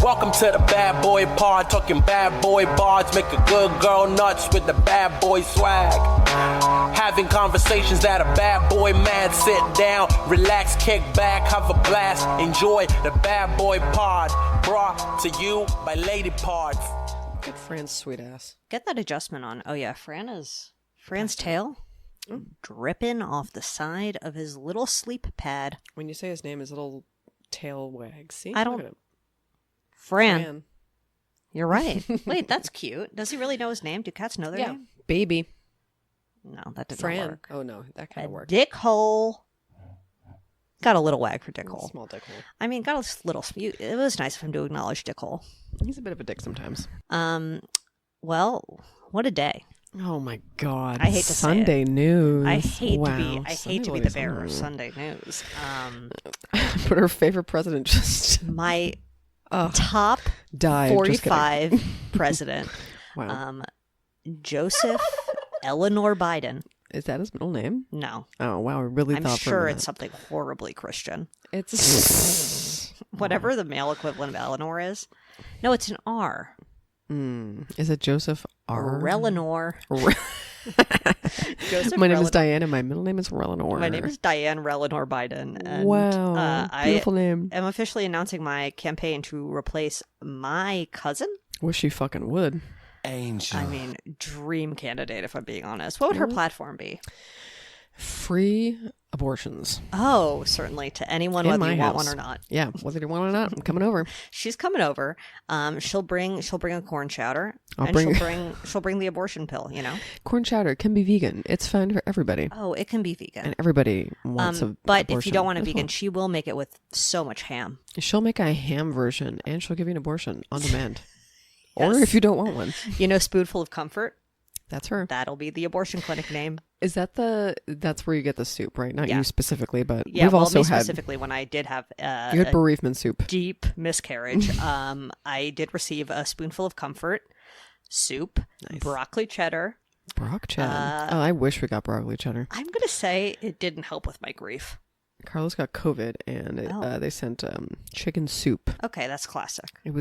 Welcome to the bad boy pod, talking bad boy bards, make a good girl nuts with the bad boy swag. Having conversations that a bad boy man, sit down, relax, kick back, have a blast, enjoy the bad boy pod, brought to you by Lady Parts. Get Fran's sweet ass. Get that adjustment on. Oh yeah, Fran's tail dripping off the side of his little sleep pad. When you say his name, his little tail wags. See? I don't- Look at him. Fran. You're right. Wait, that's cute. Does he really know his name? Do cats know their Yeah. name? Baby. No, that didn't Fran. work. Oh, no. That kind of worked. Dick hole. Got a little wag for Dick hole. Small dick hole. I mean, got a little. It was nice of him to acknowledge Dick hole. He's a bit of a dick sometimes. Well, what a day. Oh, my God. I hate to say Sunday news. I hate Wow. to be the bearer of Sunday news. But her favorite president just My top died. Just kidding. 45 president, Wow. Joseph Eleanor Biden. Is that his middle name? No, Oh, wow. I really I'm thought for a sure minute. it's something horribly Christian. It's Whatever the male equivalent of Eleanor is. No, it's an R. Is it Joseph R? Relenor. Joseph My name is Relenor. Diane, and my middle name is Relenor. My name is Diane Relenor Biden. And, Wow. Beautiful name. I am officially announcing my campaign to replace my cousin. Wish she fucking would. Angel. I mean, dream candidate, if I'm being honest. What would her platform be? Free abortions. Oh, certainly to anyone, In whether my you want house. one or not. Yeah, whether you want it or not, I'm coming over. She's coming over. She'll bring a corn chowder, I'll and bring- she'll bring the abortion pill. You know. Corn chowder can be vegan. It's fine for everybody. Oh, it can be vegan. And everybody wants a But abortion. if you don't want a That's vegan, fine. she will make it with so much ham. She'll make a ham version, and she'll give you an abortion on demand. Or Yes. if you don't want one. You know, Spoonful of Comfort. That's her. That'll be the abortion clinic name. Is that that's where you get the soup, right? Not Yeah. you specifically, but Yeah, we've well, also me had specifically when I did have you had a bereavement soup. deep miscarriage. I did receive a Spoonful of Comfort soup, Nice. broccoli cheddar. Brock cheddar. Oh, I wish we got broccoli cheddar. I'm gonna say it didn't help with my grief. Carlos got COVID, and they sent chicken soup. Okay, that's classic. It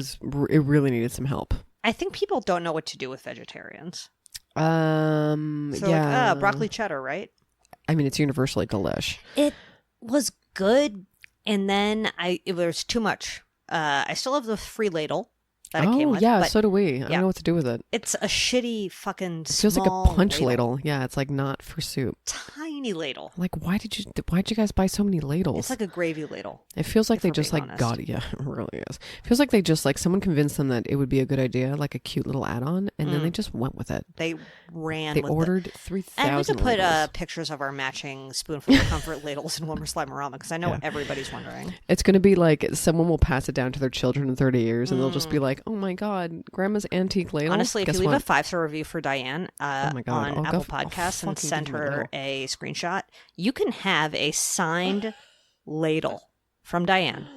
really needed some help. I think people don't know what to do with vegetarians. So yeah. like, broccoli cheddar, right? I mean, it's universally delish. It was good, and then it was too much. I still have the free ladle that it came with. yeah, but so do we. I don't know what to do with it. it's a shitty fucking. It feels like a punch ladle. Yeah, it's like not for soup. Tiny ladle. Like, why'd you guys buy so many ladles? It's like a gravy ladle. It feels like if they we're just being like honest. got it. Yeah, it really is. It feels like they just like someone convinced them that it would be a good idea, like a cute little add-on, and then they just went with it. They ran. They with ordered it. 3,000 And we could put ladles. pictures of our matching Spoonful of Comfort ladles in Wilmer Slimerama because I know what everybody's wondering. It's going to be like someone will pass it down to their children in 30 years, and they'll just be like, "Oh my god, Grandma's antique ladle." Honestly, if Guess you leave what? a 5-star review for Diane my God, on I'll Apple Podcasts and fucking send give you a her ladle. a screenshot, you can have a signed ladle from Diane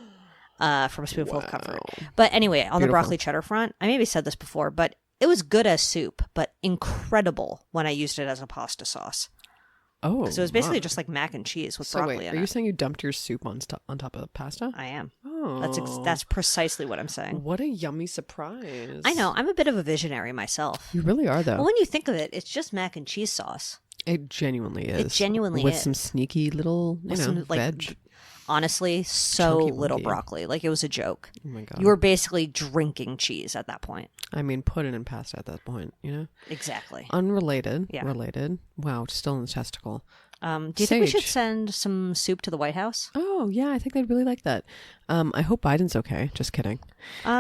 from Spoonful of Comfort. But anyway, on the Beautiful. broccoli cheddar front, I maybe said this before, but it was good as soup, but incredible when I used it as a pasta sauce. Oh, So it was basically wow. just like mac and cheese with So broccoli wait, in are you it. saying you dumped your soup on top of the pasta? I am. Oh, That's precisely what I'm saying. what a yummy surprise! I know. I'm a bit of a visionary myself. You really are, though. Well, when you think of it, it's just mac and cheese sauce. It genuinely is. It genuinely with is. some sneaky little, With some, like, veg. Honestly, so Chunky little monkey. broccoli. Like it was a joke. Oh my god! You were basically drinking cheese at that point. I mean, put it in pasta at that point. Exactly. Unrelated. Yeah. Related. Wow, still in the testicle. Do you think we should Sage. send some soup to the White House? Oh yeah, I think they'd really like that. I hope Biden's okay. Just kidding.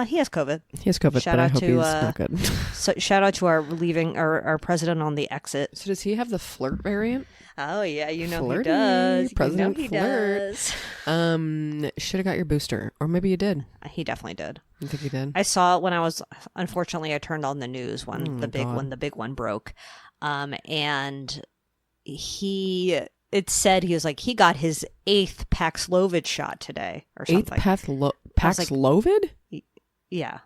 He has COVID. He has COVID, Shout but I out hope to, he's not good. So shout out to our president on the exit. So does he have the flirt variant? Oh yeah, you know Flirty. he does. President you know he Flirt. does. Should have got your booster, or maybe you did. He definitely did. You think you did? I saw it when I was. Unfortunately, I turned on the news when Oh, the big God. one, the big one broke, and it said he was like he got his 8th Paxlovid shot today or something. Paxlovid? Yeah,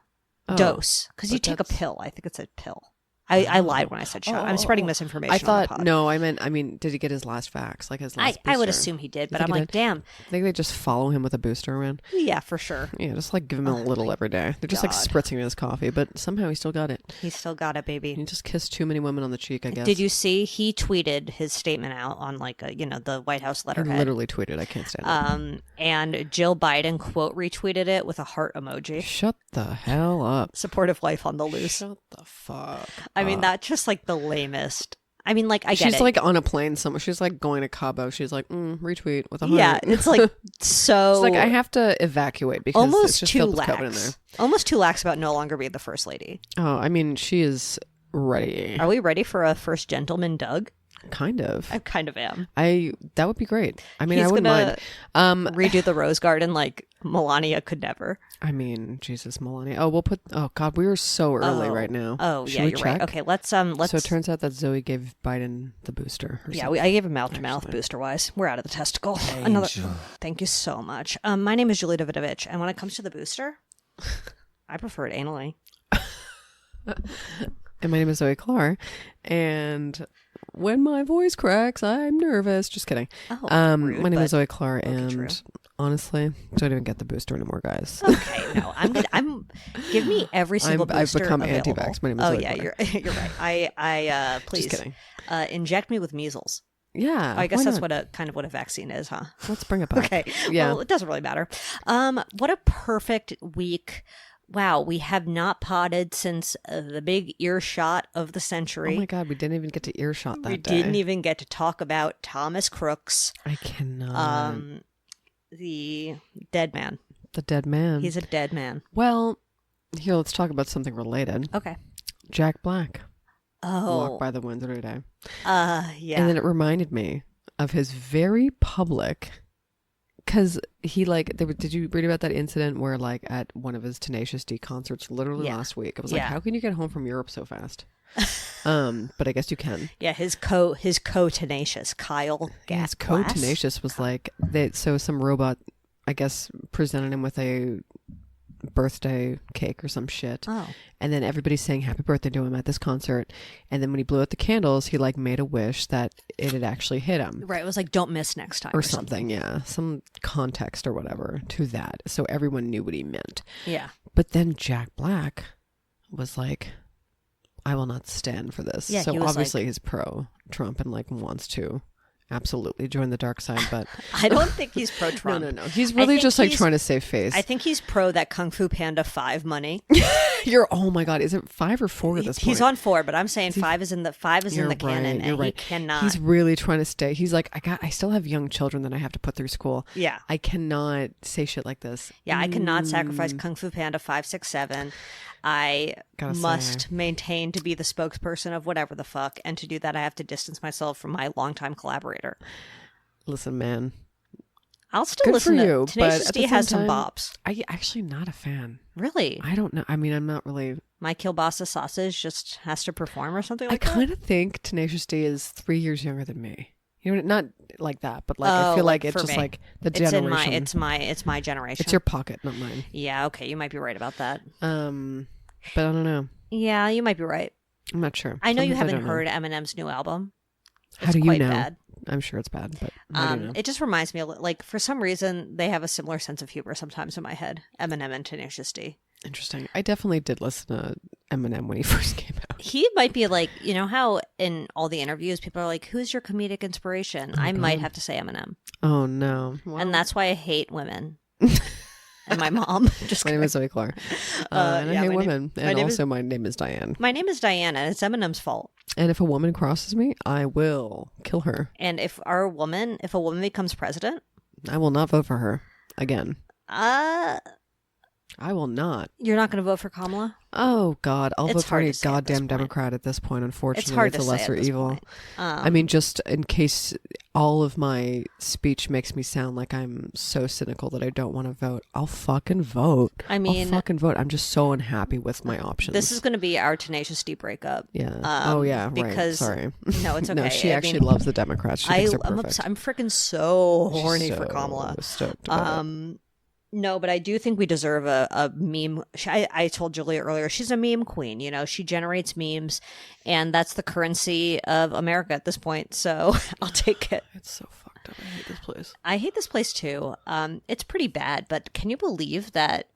Oh, dose because you but take a that's- pill. I think it's a pill. I lied when I said shot. I'm spreading misinformation. I thought on the pod. no. I mean, did he get his last vax? Like his last? I would booster? assume he did, but think I'm he like, did? damn. I think they just follow him with a booster around. Yeah, for sure. Yeah, just like give him a little every day. They're just like God. spritzing his coffee, but somehow he still got it. He still got it, baby. He just kissed too many women on the cheek, I guess. Did you see he tweeted his statement out on like a, the White House I letterhead? literally tweeted, I can't stand it. And Jill Biden quote retweeted it with a heart emoji. Shut the hell up. Supportive life on the loose. Shut the fuck. I mean, that's just like the lamest. I mean, like, I get She's it. like on a plane somewhere. She's like going to Cabo. She's like, retweet with a heart. Yeah, it's like so. It's like I have to evacuate because it's almost just too filled with COVID in there. lax. Almost too lax about no longer being the first lady. Oh, I mean, she is ready. Are we ready for a first gentleman Doug? Kind of. I kind of am. That would be great. I mean, He's I wouldn't gonna mind. redo the Rose Garden like Melania could never. I mean, Jesus, Melania. Oh, we'll put. Oh God, we are so early right now. Oh, Should yeah, we you're check? right. Okay, let's. So it turns out that Zoe gave Biden the booster. Yeah, I gave him mouth to mouth booster wise. We're out of the testicle. Another. Thank you so much. My name is Julie Davidovich, and when it comes to the booster, I prefer it anally. And my name is Zoe Clark, and when my voice cracks, I'm nervous. Just kidding. Oh, rude, my name but is Zoe Clark, okay, true. and honestly, don't even get the booster anymore, guys. Okay, no, I'm. Give me every single I've booster become available. anti-vax. My name is Oh Zoe yeah, Clark. you're right. I please Just kidding. Inject me with measles. Yeah, I guess why that's not? what a kind of what a vaccine is, huh? Let's bring it back. Okay. Yeah. Well, it doesn't really matter. What a perfect week. Wow, we have not potted since the big earshot of the century. Oh my God, we didn't even get to earshot that we day. didn't even get to talk about Thomas Crooks, I cannot. the dead man. The dead man. He's a dead man. Well, here, let's talk about something related. Okay. Jack Black. Oh. Walk by the window today. Yeah. And then it reminded me of his very public, because he did you read about that incident where like at one of his Tenacious D concerts literally Yeah. last week, I was like, Yeah. how can you get home from Europe so fast? But I guess you can. Yeah, his co-tenacious, Kyle His Glass. co-Tenacious was like, so some robot, I guess, presented him with a birthday cake or some shit. Oh. And then everybody's saying happy birthday to him at this concert. And then when he blew out the candles, he like made a wish that it had actually hit him. Right, it was like, don't miss next time. Or something, yeah. Some context or whatever to that. So everyone knew what he meant. Yeah. But then Jack Black was like, I will not stand for this. Yeah, so he was obviously he's pro Trump and like wants to absolutely join the dark side, but I don't think he's pro-Trump. no. He's really think just like he's- trying to save face. I think he's pro that Kung Fu Panda 5 money. Oh my God, is it 5 or 4 at this point? He's on 4, but I'm saying 5 is in the You're canon, right, and you're he cannot. He's really trying to stay. He's like, I still have young children that I have to put through school. Yeah. I cannot say shit like this. Yeah, I cannot sacrifice Kung Fu Panda 5, 6, 7. I Gotta must say. maintain to be the spokesperson of whatever the fuck, and to do that, I have to distance myself from my longtime collaborator. Listen, man, I'll still good listen for to you. Tenacious but at D the has same some time, bops. I actually not a fan. Really? I don't know. I mean, I'm not really. My kielbasa sausage just has to perform or something I like that? kind of think Tenacious D is 3 years younger than me. You know, not like that, but like Oh, I feel like like it's for just me. like the It's in generation. it's my generation. It's your pocket, not mine. Yeah, okay, you might be right about that. But I don't know. Yeah, you might be right. I'm not sure. I know Some you things I haven't don't know. heard Eminem's new album. How It's do you quite know? bad. I'm sure it's bad, but how do you know? It just reminds me, like, for some reason, they have a similar sense of humor sometimes in my head. Eminem and Tenacious D. Interesting. I definitely did listen to Eminem when he first came out. He might be like, you know how in all the interviews people are like, who's your comedic inspiration? I might have to say Eminem. Oh no! Well, And that's why I hate women. And my mom. Just my name kidding. is Zoe Clark, and I yeah, hate my name- women. my And name is- also, my name is Diane. My name is Diana, and it's Eminem's fault. And if a woman crosses me, I will kill her. And if a woman becomes president, I will not vote for her again. I will not. you're not going to vote for Kamala? Oh God, I'll It's vote for hard any to say at this goddamn point. Democrat at this point. Unfortunately, It's hard to a say lesser at this evil. point. I mean, just in case all of my speech makes me sound like I'm so cynical that I don't want to vote, I'll fucking vote. I mean- I'll fucking vote. I'm just so unhappy with my options. This is going to be our Tenacious D breakup. yeah. Oh yeah. because- right. Sorry. No, it's okay. No, she I actually mean, loves the Democrats. She thinks they're perfect. I'm freaking so horny for So Kamala. Stoked about it. No, but I do think we deserve a meme. I told Julia earlier, she's a meme queen. You know, she generates memes, and that's the currency of America at this point. So I'll take it. It's so fucked up. I hate this place. I hate this place too. It's pretty bad, but can you believe that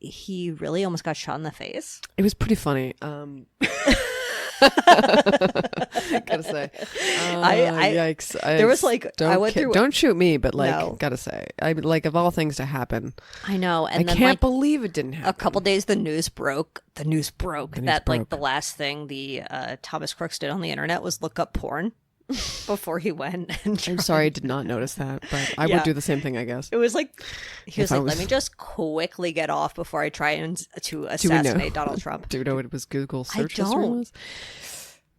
he really almost got shot in the face? It was pretty funny. Gotta say, yikes! There was like don't shoot me, but like, No. gotta say, I like of all things to happen. I know, and I then can't like believe it didn't happen. a couple days, the news broke. The news broke that like broke. the last thing the Thomas Crooks did on the internet was look up porn before he went. And I'm sorry, I did not notice that, but I Yeah. would do the same thing, I guess. It was like he was If I like, was- "Let me just quickly get off before I try and to Do we know? assassinate Donald Trump." Do you know what it was? Google search history don't. was?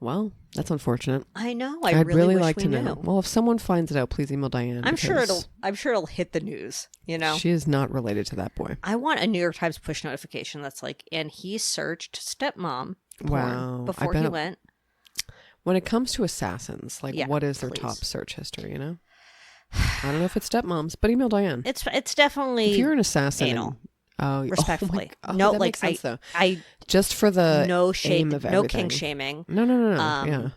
Well, that's unfortunate. I know. I I'd really wish like we to knew. know. Well, if someone finds it out, please email Diane. I'm sure because I'm sure it'll hit the news. You know. She is not related to that boy. I want a New York Times push notification that's like, and he searched stepmom porn Wow, I before bet he it- went. When it comes to assassins, like Yeah, what is their please. top search history? You know, I don't know if it's stepmoms, but email Diane. It's definitely If you're an assassin, anal. oh, Respectfully. oh my, No, that like, makes sense, though. I Just for the no aim shame, of no everything. kink shaming, No, yeah,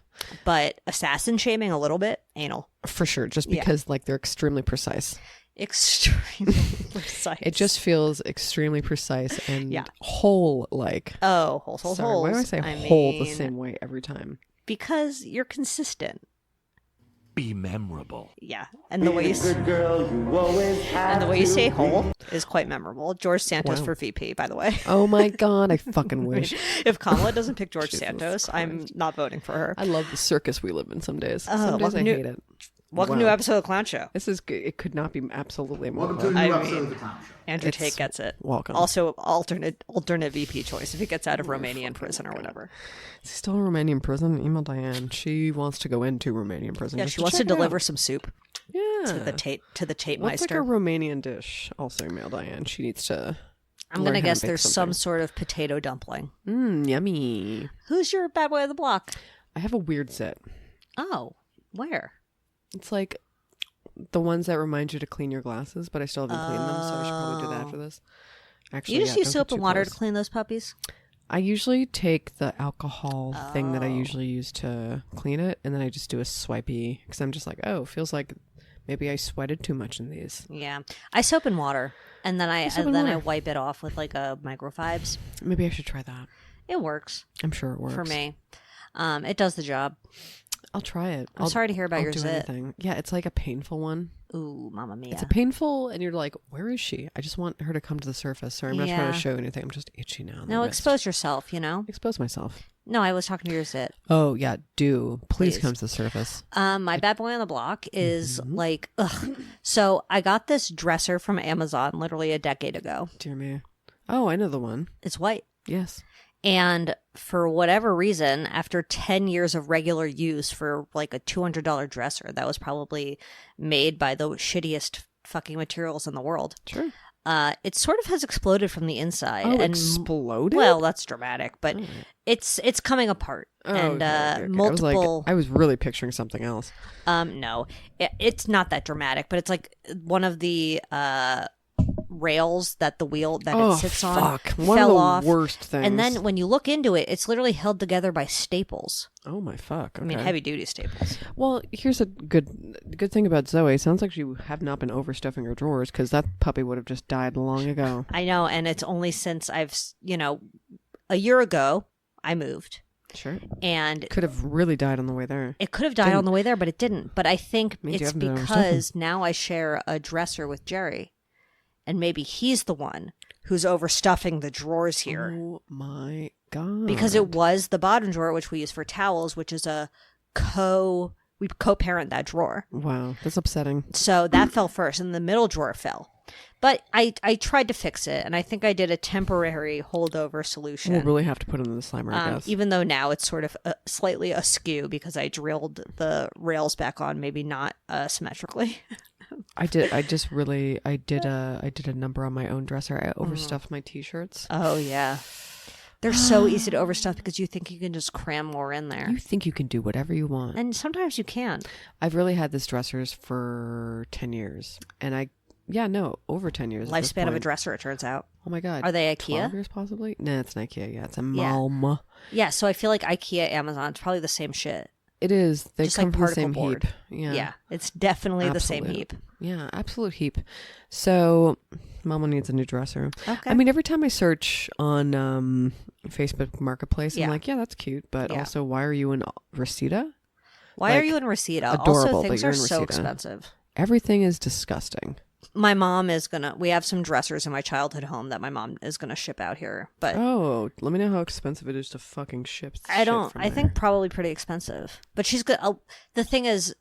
but assassin shaming a little bit anal. for sure. Just Yeah. because like they're extremely precise. Extremely precise. It just feels extremely precise and Yeah. whole like. whole Sorry, why do I say whole the same way every time? Because you're consistent. Be memorable. Yeah, and the way you say whole is quite memorable. George Santos Wow. for VP, by the way. Oh my god, I fucking wish. If Kamala doesn't pick George Jesus Santos, I'm not voting for her. I love the circus we live in some days. Oh, Some days I welcome to- hate it. Welcome to Wow. a episode of Clown Show. This is good. It could not be absolutely more. Welcome to a new episode of the Clown Show. Andrew It's- Tate gets it. welcome. Also, alternate VP choice if he gets out of Romanian prison or whatever. Is he still in Romanian prison? Email Diane. She wants to go into Romanian prison. Yeah, just she wants to check it out. deliver some soup Yeah. to the Tate What's like a Meister. Romanian dish? Also email Diane. She needs to. I'm learn gonna how to guess bake there's some something. sort of potato dumpling. Yummy. Who's your bad boy of the block? I have a weird set. Oh, where? It's like the ones that remind you to clean your glasses, but I still haven't cleaned them, so I should probably do that after this. Actually, You just yeah, use don't soap get and too water to close. clean those puppies? I usually take the alcohol thing that I Oh. usually use to clean it, and then I just do a swipey because I'm just like, oh, feels like maybe I sweated too much in these. Yeah, I soap and water, and then I Soap and I water. wipe it off with like a microfibes. Maybe I should try that. It works I'm sure it works for me. It does the job. I'll try it. I'm sorry to hear about I'll your do zit. anything. Yeah, it's like a painful one. Ooh, mamma mia. It's a painful, and you're like, where is she? I just want her to come to the surface. Sorry, I'm not trying Yeah. to show anything. I'm just itchy now. in the No, wrist. expose yourself, you know? Expose myself. No, I was talking to your zit. Oh yeah, do please Please. come to the surface. My bad boy on the block is Mm-hmm. like, ugh. So I got this dresser from Amazon literally a decade ago. Dear me. Oh, I know the one. It's white. Yes. And for whatever reason, after 10 years of regular use for like a $200 dresser that was probably made by the shittiest fucking materials in the world, Sure. it sort of has exploded from the inside. Oh, and exploded. well, that's dramatic, but it's coming apart. Oh, and okay. multiple. I was really picturing something else. No, it's not that dramatic, but it's like one of the rails that the wheel that Oh it sits on fuck! One fell of the off. worst things. And then when you look into it, it's literally held together by staples. oh my fuck! Okay. I mean, heavy duty staples. Well, here's a good thing about Zoe. Sounds like you have not been overstuffing her drawers because that puppy would have just died long ago. I know, and it's only since a year ago I moved, Sure. and Could have really died on the way there. it could have died on the way there, but it didn't. But I think Means you it's haven't been because now I share a dresser with Jerry, and maybe he's the one who's overstuffing the drawers here. Oh my god! Because it was the bottom drawer, which we use for towels, which is we co-parent that drawer. Wow, that's upsetting. So that fell first, and the middle drawer fell. But I tried to fix it, and I think I did a temporary holdover solution. We'll really have to put it in the slimer, I guess. Even though now it's sort of slightly askew because I drilled the rails back on, maybe not symmetrically. I did a number on my own dresser. I overstuffed my t-shirts. Oh yeah, they're so easy to overstuff because you think you can just cram more in there, You think you can do whatever you want. and sometimes you can. I've really had this dressers for 10 years, and I Yeah, no, over 10 years. at this Lifespan of a point. dresser, it turns out. Oh my God. Are they 12 IKEA? years possibly? Nah, it's an IKEA. Yeah, it's a Yeah. Malma. Yeah, so I feel like IKEA, Amazon, it's probably the same shit. It is. They Just come like from the particle same board. heap. Yeah. Yeah, it's definitely the same Absolute. heap. Yeah, absolute heap. So, Mama needs a new dresser. Okay. I mean, every time I search on Facebook Marketplace, I'm Yeah. like, yeah, that's cute. But Yeah. also, why are you in Reseda? Why are like, you in Reseda? adorable, Also, but things you're are in so Reseda. expensive. Everything is disgusting. My mom is gonna. We have some dressers in my childhood home that my mom is gonna ship out here, but Oh, let me know how expensive it is to fucking ship. I shit don't. from I there. think probably pretty expensive. But she's good. The thing is,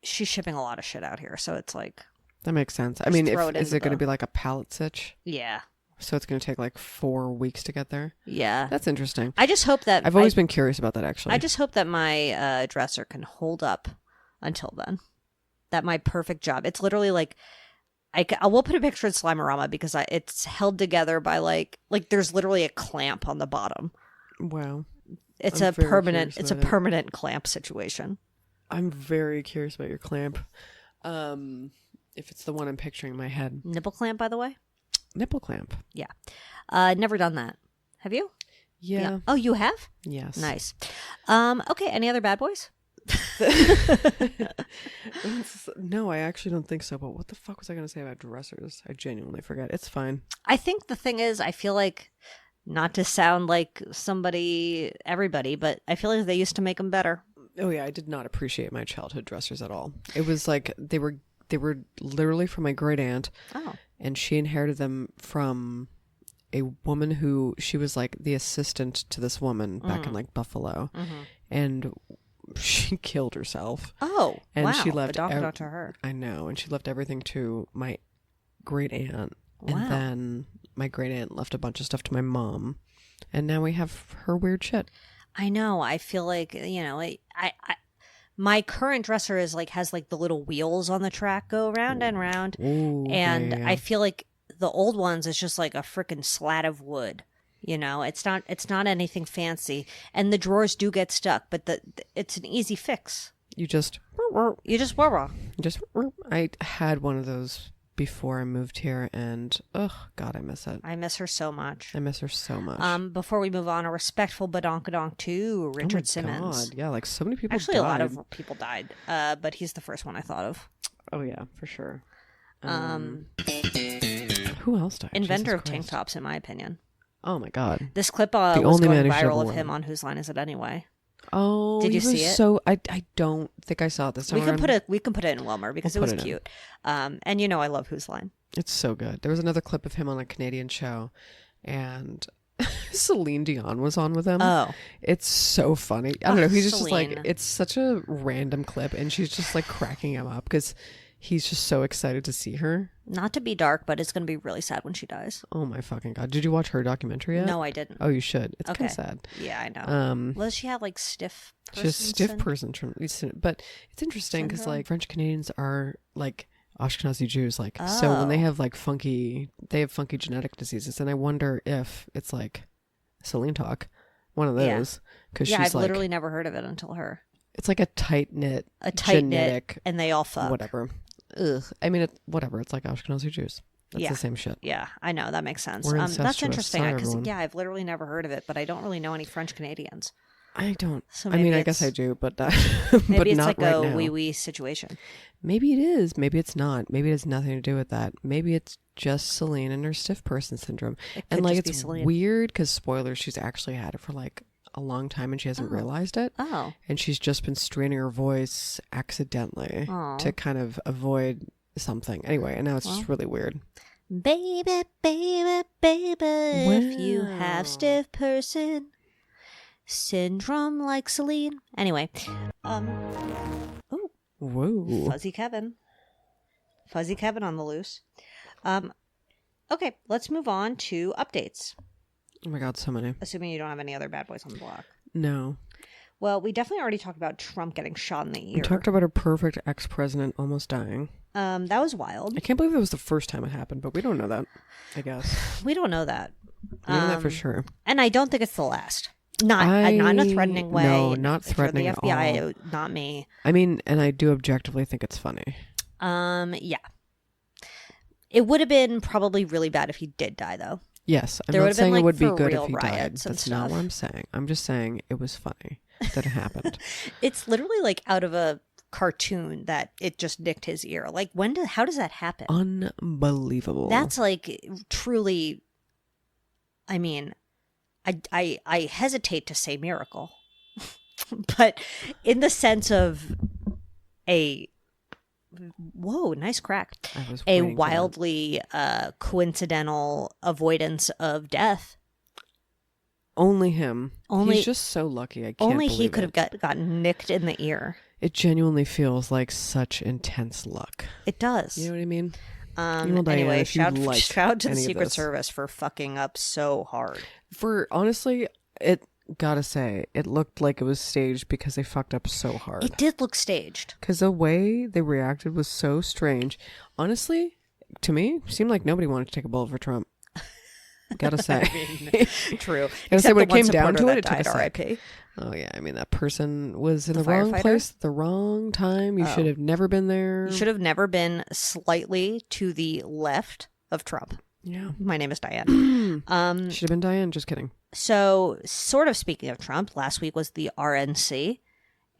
she's shipping a lot of shit out here, so it's like, that makes sense. I mean, throw it is into it going to the- be like a pallet stitch? yeah, So it's going to take like 4 weeks to get there? yeah. That's interesting. I just hope that I've always been curious about that, actually. I just hope that my dresser can hold up until then. That my perfect job. It's literally like I will put a picture in Slimerama because it's held together by like there's literally a clamp on the bottom. Wow. It's I'm a very permanent. curious It's a about it. permanent clamp situation. I'm very curious about your clamp. If it's the one I'm picturing in my head. Nipple clamp, by the way. Nipple clamp. Yeah. Never done that. Have you? Yeah. Oh, you have? Yes. Nice. Okay. Any other bad boys? No, I actually don't think so. But what the fuck was I going to say about dressers? I genuinely forget. It's fine. I think the thing is, I feel like, not to sound like everybody, but I feel like they used to make them better. Oh yeah, I did not appreciate my childhood dressers at all. It was like they were literally from my great aunt, Oh. and she inherited them from a woman who she was like the assistant to this woman back in like Buffalo, and she killed herself. Oh, And wow. she left But not to her. I know, and she left everything to my great aunt, Wow. and then my great aunt left a bunch of stuff to my mom, and now we have her weird shit. I know. I feel like, I my current dresser is like has like the little wheels on the track go round and round, Ooh, and yeah. I feel like the old ones is just like a freaking slat of wood. It's not anything fancy, and the drawers do get stuck, but it's an easy fix. You just I had one of those before I moved here, and oh god, I miss it. I miss her so much. I miss her so much. Before we move on, a respectful badonkadonk to Richard Simmons. God, yeah, like so many people. Actually, a lot died. of people died, but he's the first one I thought of. Oh yeah, for sure. Who else died? Inventor Jesus of tank Christ. tops, in my opinion. Oh my god. This clip The was only going man who should have viral of won. him on Whose Line Is It Anyway? Oh, Did you he was see it? So I don't think I saw it this time. We can around. put it in Wilmer because We'll it was put it in. cute. And I love Whose Line. It's so good. There was another clip of him on a Canadian show, and Celine Dion was on with him. Oh. It's so funny. I don't know. He's just like, Celine. it's such a random clip, and she's just like cracking him up because he's just so excited to see her. Not to be dark, but it's going to be really sad when she dies. Oh my fucking god! Did you watch her documentary yet? No, I didn't. Oh, you should. It's Okay. kind of sad. Yeah, I know. Does she have like stiff? She's a stiff person? person, but it's interesting because like French Canadians are like Ashkenazi Jews, like so when they Oh. have like funky genetic diseases, and I wonder if it's like Celine talk, one of Yeah. those, because Yeah, she's I've like literally never heard of it until her. it's like a tight knit, Knit, and they all fuck. whatever. Ugh. I mean, whatever. It's like Ashkenazi Jews. That's Yeah. the same shit. Yeah, I know that makes sense. We're That's incestuous. interesting Sorry, because everyone. I've literally never heard of it, but I don't really know any French Canadians. I don't. So I mean, maybe I guess I it's- do, but Maybe but it's not like right a now. wee wee situation. Maybe it is. Maybe it's not. Maybe it has nothing to do with that. Maybe it's just Celine and her stiff person syndrome. It And could like just be it's Celine. weird because spoilers, she's actually had it for like a long time and she hasn't realized it. Oh, And she's just been straining her voice accidentally Aw. to kind of avoid something. Anyway, and now it's just really weird. baby, baby, baby, if you Wow. have stiff person syndrome like Celine. Anyway, oh, Whoa. Fuzzy Kevin on the loose. Okay, let's move on to updates. Oh my God, so many. Assuming you don't have any other bad boys on the block. No. Well, we definitely already talked about Trump getting shot in the ear. We talked about our perfect ex-president almost dying. That was wild. I can't believe it was the first time it happened, but we don't know that, I guess. We don't know that. We know that for sure. And I don't think it's the last. Not in a threatening way. No, not If you're threatening the at FBI, all. not me. I mean, and I do objectively think it's funny. Yeah. It would have been probably really bad if he did die, though. Yes, I'm There not would've been, saying it like, would be for good if real he died. riots and That's not stuff. what I'm saying. I'm just saying it was funny that it happened. It's literally like out of a cartoon that it just nicked his ear. Like, how does that happen? Unbelievable. That's like truly, I mean, I hesitate to say miracle, but in the sense of whoa, nice crack. I was A waiting for that. wildly coincidental avoidance of death. Only him. He's just so lucky. I can't Only he believe could it. have gotten nicked in the ear. It genuinely feels like such intense luck. It does. You know what I mean? Diana, Anyway, if you shout out to the any of Secret this. Service for fucking up so hard. For honestly, it gotta say, it looked like it was staged because they fucked up so hard. It did look staged. Because the way they reacted was so strange. Honestly, to me, it seemed like nobody wanted to take a bullet for Trump. Gotta say. True. Gotta say, when it the one came down supporter to it, that it took a died, sec. RIP. Oh yeah, I mean that person was in The the wrong firefighter? place, at the wrong time. You should have never been there. You should have never been slightly to the left of Trump. Yeah, My name is Diane. should have been Diane. Just kidding. So, sort of speaking of Trump, last week was the RNC,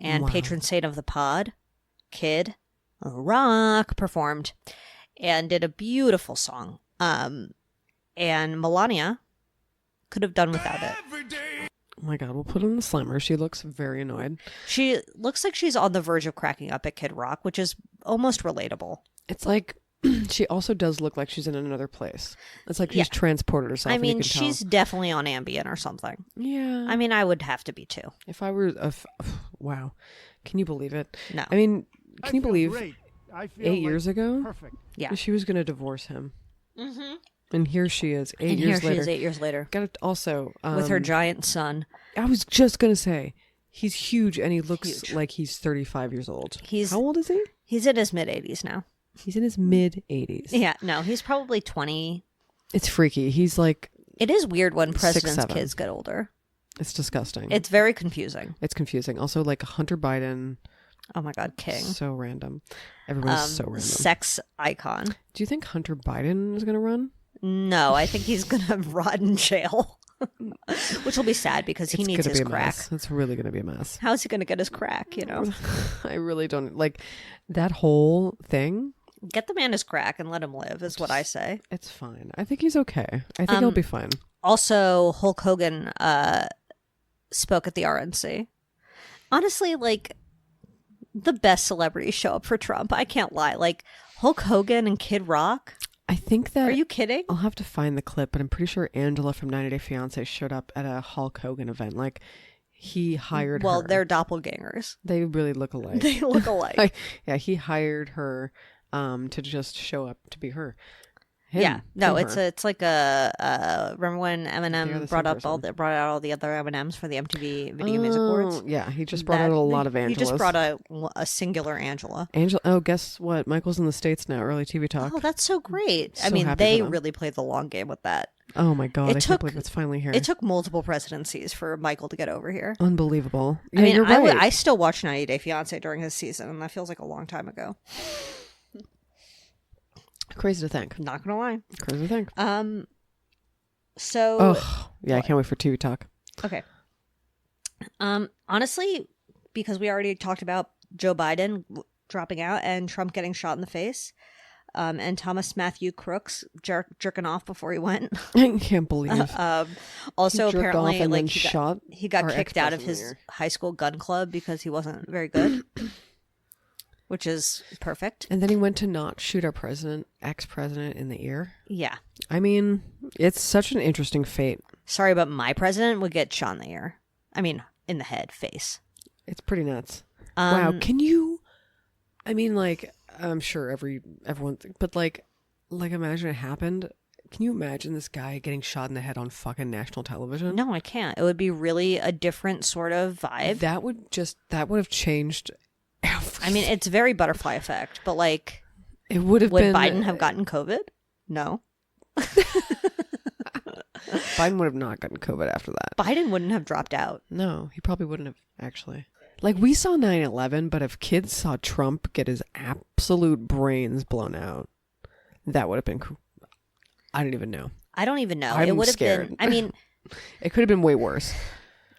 and Wow. patron saint of the pod, Kid Rock, performed and did a beautiful song. And Melania could have done without it. Oh my god, we'll put in the slammer. She looks very annoyed. She looks like she's on the verge of cracking up at Kid Rock, which is almost relatable. It's like she also does look like she's in another place. It's like she's transported herself. I and you mean, can tell. she's definitely on Ambien or something. Yeah. I mean, I would have to be too. If I were wow, can you believe it? No. I mean, can you believe I feel 8 like years ago perfect. Yeah. she was going to divorce him? Mm-hmm. And here she is, 8 And years here later. she is 8 years later Got it. Also, with her giant son. I was just gonna say, he's huge and he looks Huge. like he's 35 years old. He's- How old is he? He's in his mid-80s now. He's in his mid 80s. Yeah, no, he's probably 20. It's freaky. He's like, It is weird when presidents' 7. kids get older. it's disgusting. It's very confusing. It's confusing. Also, like Hunter Biden, Oh my God, king. so random. Everybody's so random. Sex icon. Do you think Hunter Biden is gonna run? No, I think he's going to rot in jail. Which will be sad because he It's needs gonna his be a crack. mess. It's really gonna be a mess. How's he going to get his crack, you know? I really don't like that whole thing. Get the man his crack and let him live, is what I say. It's fine. I think he's okay. I think he'll be fine. Also, Hulk Hogan spoke at the RNC. Honestly, like, the best celebrities show up for Trump. I can't lie. Like, Hulk Hogan and Kid Rock. I think that Are you kidding? I'll have to find the clip, but I'm pretty sure Angela from 90 Day Fiancé showed up at a Hulk Hogan event. Like, he hired Well, her. they're doppelgangers. They really look alike. They look alike. Like, yeah, he hired her to just show up to be her. Him, Yeah, no, him, it's her. it's like a remember when They are Eminem the brought same up all person. brought out all the other M&Ms for the MTV Video Music Awards. Oh, yeah, he just brought out a lot of Angelas. He just brought a singular Angela. Angela. Oh, guess what? Michael's in the States now. Early TV talk. Oh, that's so great. I So mean, happy they for them. really played the long game with that. Oh my god! It I took- can't believe it's finally here. It took multiple presidencies for Michael to get over here. Unbelievable. Yeah, I mean, you're right. I still watch 90 Day Fiancé during his season, and that feels like a long time ago. Crazy to think. Not gonna lie. Crazy to think. So Oh, yeah, I can't wait for TV talk. okay. Honestly, because we already talked about Joe Biden dropping out and Trump getting shot in the face, and Thomas Matthew Crooks jerking off before he went. I can't believe. Also, He jerked apparently, off and like then shot he got our kicked out of ex-president in his the ear. high school gun club because he wasn't very good, which is perfect. And then he went to not shoot our ex-president in the ear. Yeah. I mean, it's such an interesting fate. Sorry, but my president would get shot in the ear. I mean, in the head, face. It's pretty nuts. Wow, can you? I mean, like, I'm sure everyone, but like imagine it happened. Can you imagine this guy getting shot in the head on fucking national television? No, I can't. It would be really a different sort of vibe. That would have changed everything. I mean, it's very butterfly effect, but like, It would have would been. Biden have gotten COVID? No. Biden would have not gotten COVID after that. Biden wouldn't have dropped out. No, he probably wouldn't have, actually. Like, we saw 9/11, but if kids saw Trump get his absolute brains blown out, That would have been cool. I don't even know. I don't even know. I'm It would have scared. been. I mean, it could have been way worse.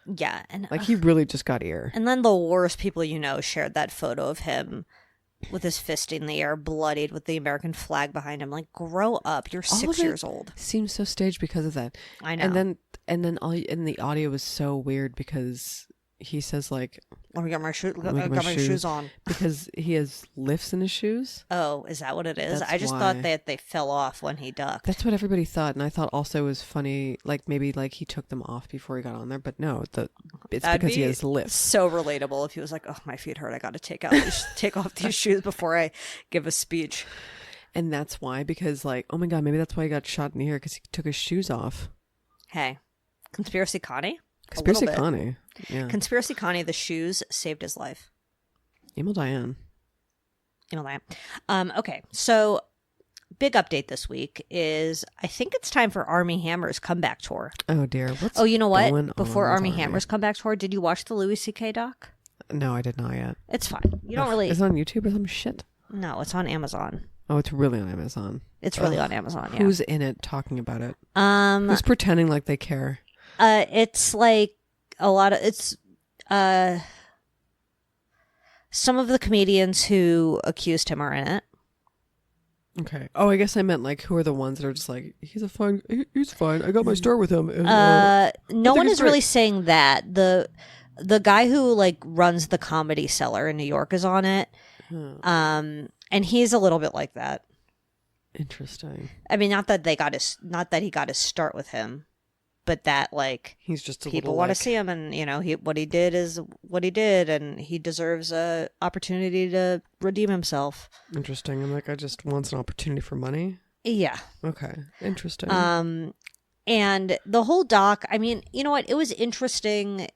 yeah, and Like he really just got ear. and then the worst people you know shared that photo of him with his fist in the air, bloodied, with the American flag behind him. Like, grow up! You're All 6 of it years old. Seems so staged because of that. I know. And then the audio was so weird because he says like, Let me get my shoes. Let me Got my shoes on. because he has lifts in his shoes. Oh, is that what it is? That's I just why. thought that they fell off when he ducked. That's what everybody thought, and I thought also it was funny, like maybe like he took them off before he got on there, but no, it's That'd because he be has lifts. So relatable if he was like, "Oh, my feet hurt. I got to take off these shoes before I give a speech." And that's why, because like, oh my god, maybe that's why he got shot in the ear because he took his shoes off. Hey, Conspiracy Connie. Conspiracy Connie. Yeah. Conspiracy Connie. The shoes saved his life. Email Diane. Okay, so big update this week is I think it's time for Armie Hammer's comeback tour. Oh dear. What's Oh, you know what? going Before on with Armie Hammer's comeback tour, did you watch the Louis C.K. doc? No, I did not yet. It's fine. You don't really. Is it on YouTube or some shit? No, it's on Amazon. Oh, it's really on Amazon. It's really on Amazon. Yeah. Who's in it talking about it? Who's pretending like they care? It's like a lot of some of the comedians who accused him are in it. Okay. Oh, I guess I meant like who are the ones that are just like he's fine. I got my start with him. And, No one he's is great. really saying that. The guy who like runs the Comedy Cellar in New York is on it. And he's a little bit like that. Interesting. I mean, not that he got his start with him, but that like He's just people want to see him, and you know what he did is what he did, and he deserves a opportunity to redeem himself. Interesting. I'm like, I just wants an opportunity for money. Yeah. Okay. Interesting. And the whole doc, I mean, you know what? It was interesting.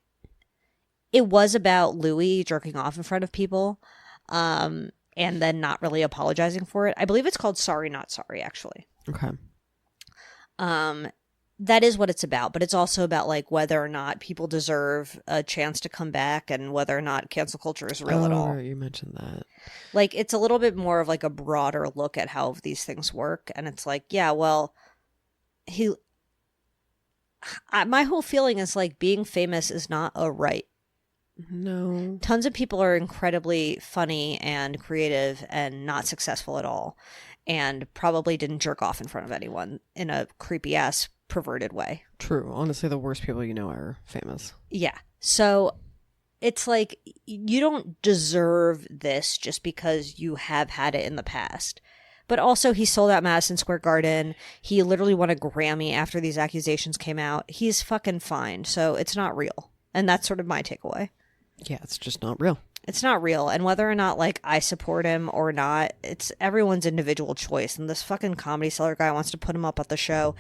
It was about Louis jerking off in front of people, and then not really apologizing for it. I believe it's called Sorry Not Sorry, actually. Okay. That is what it's about, but it's also about like whether or not people deserve a chance to come back and whether or not cancel culture is real at all. Right, you mentioned that. Like it's a little bit more of like a broader look at how these things work, and it's like, yeah, well, my whole feeling is like being famous is not a right. No. Tons of people are incredibly funny and creative and not successful at all, and probably didn't jerk off in front of anyone in a creepy ass perverted way. True. Honestly, the worst people you know are famous. Yeah. So it's like you don't deserve this just because you have had it in the past. But also he sold out Madison Square Garden. He literally won a Grammy after these accusations came out. He's fucking fine. So it's not real. And that's sort of my takeaway. Yeah, it's just not real. It's not real. And whether or not like I support him or not, it's everyone's individual choice. And this fucking Comedy Cellar guy wants to put him up at the show.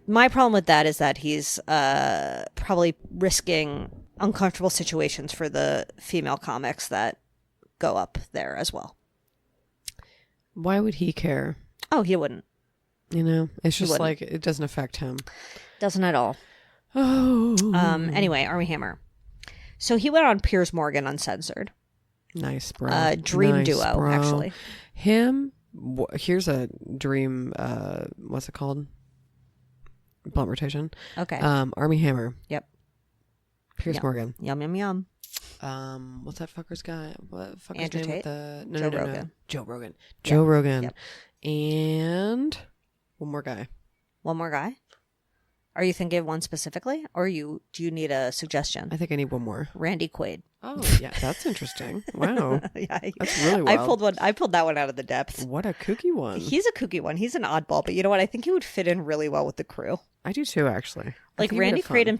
My problem with that is that he's probably risking uncomfortable situations for the female comics that go up there as well. Why would he care? Oh, he wouldn't. You know, it's just wouldn't. like it doesn't affect him. Doesn't at all. Oh. Anyway, Armie Hammer. So he went on Piers Morgan Uncensored. Nice, bro. Dream Nice, duo, bro. actually. Him. Here's a dream. What's it called? Blunt rotation. Okay. Armie Hammer. Yep. Piers Yep. Morgan. Yum, yum, yum. What's that fucker's guy? What the fucker's Andrew name Tate? with the Joe Rogan. Joe Rogan. Joe Rogan. Yep. And one more guy. One more guy? Are you thinking of one specifically? Or do you need a suggestion? I think I need one more. Randy Quaid. Oh, yeah, that's interesting. Wow. Yeah, That's really wild. I pulled that one out of the depths. What a kooky one. He's a kooky one. He's an oddball, but you know what? I think he would fit in really well with the crew. I do too, actually. Like Randy Quaid and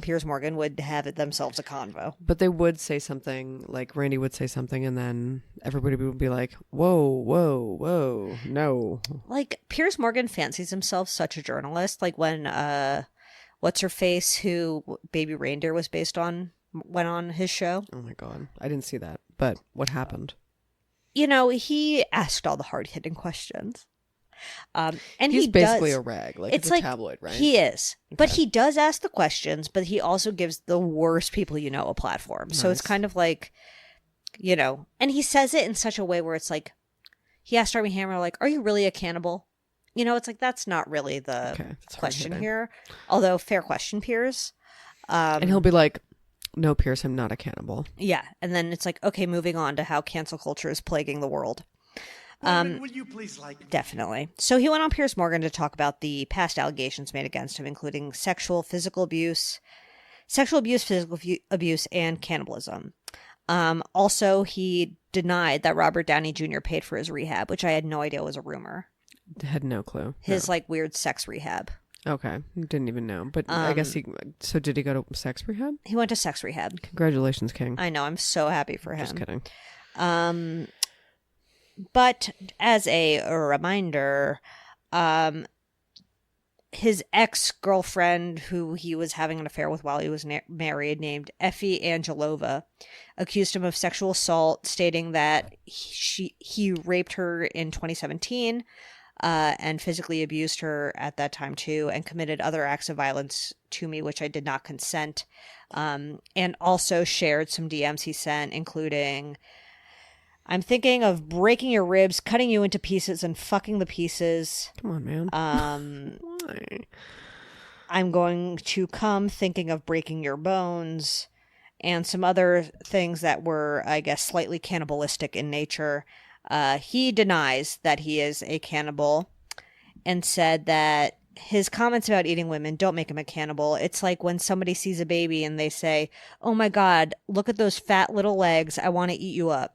Piers Morgan would have it themselves a convo. But they would say something, like Randy would say something, and then everybody would be like, whoa, whoa, whoa, no. Like Piers Morgan fancies himself such a journalist. Like when what's her face, who Baby Reindeer was based on, went on his show. Oh my God. I didn't see that. But what happened? You know, he asked all the hard-hitting questions. And he's basically a rag. Like it's a like, tabloid, right? He is. Okay. But he does ask the questions, but he also gives the worst people you know a platform. So it's Nice. kind of like, you know, and he says it in such a way where it's like, he asked Armie Hammer, like, are you really a cannibal? You know, it's like, that's not really the That's question hard-hitting. here. Although, fair question, Piers. And he'll be like, no, Pierce, I'm not a cannibal. Yeah. And then it's like, okay, moving on to how cancel culture is plaguing the world. Will you please like me? Definitely. So he went on Piers Morgan to talk about the past allegations made against him, including sexual abuse, physical abuse, and cannibalism. Also, he denied that Robert Downey Jr. paid for his rehab, which I had no idea was a rumor. Had no clue. His like weird sex rehab. Okay, didn't even know. But I guess he. So did he go to sex rehab? He went to sex rehab. Congratulations, King. I know. I'm so happy for him. Just kidding. But as a reminder, his ex-girlfriend, who he was having an affair with while he was married, named Effie Angelova, accused him of sexual assault, stating that he raped her in 2017 and physically abused her at that time too, and committed other acts of violence to me, which I did not consent, and also shared some DMs he sent, including, I'm thinking of breaking your ribs, cutting you into pieces, and fucking the pieces. Come on, man. Why? I'm going to come thinking of breaking your bones, and some other things that were, I guess, slightly cannibalistic in nature. He denies that he is a cannibal and said that his comments about eating women don't make him a cannibal. It's like when somebody sees a baby and they say, oh my God, look at those fat little legs. I want to eat you up.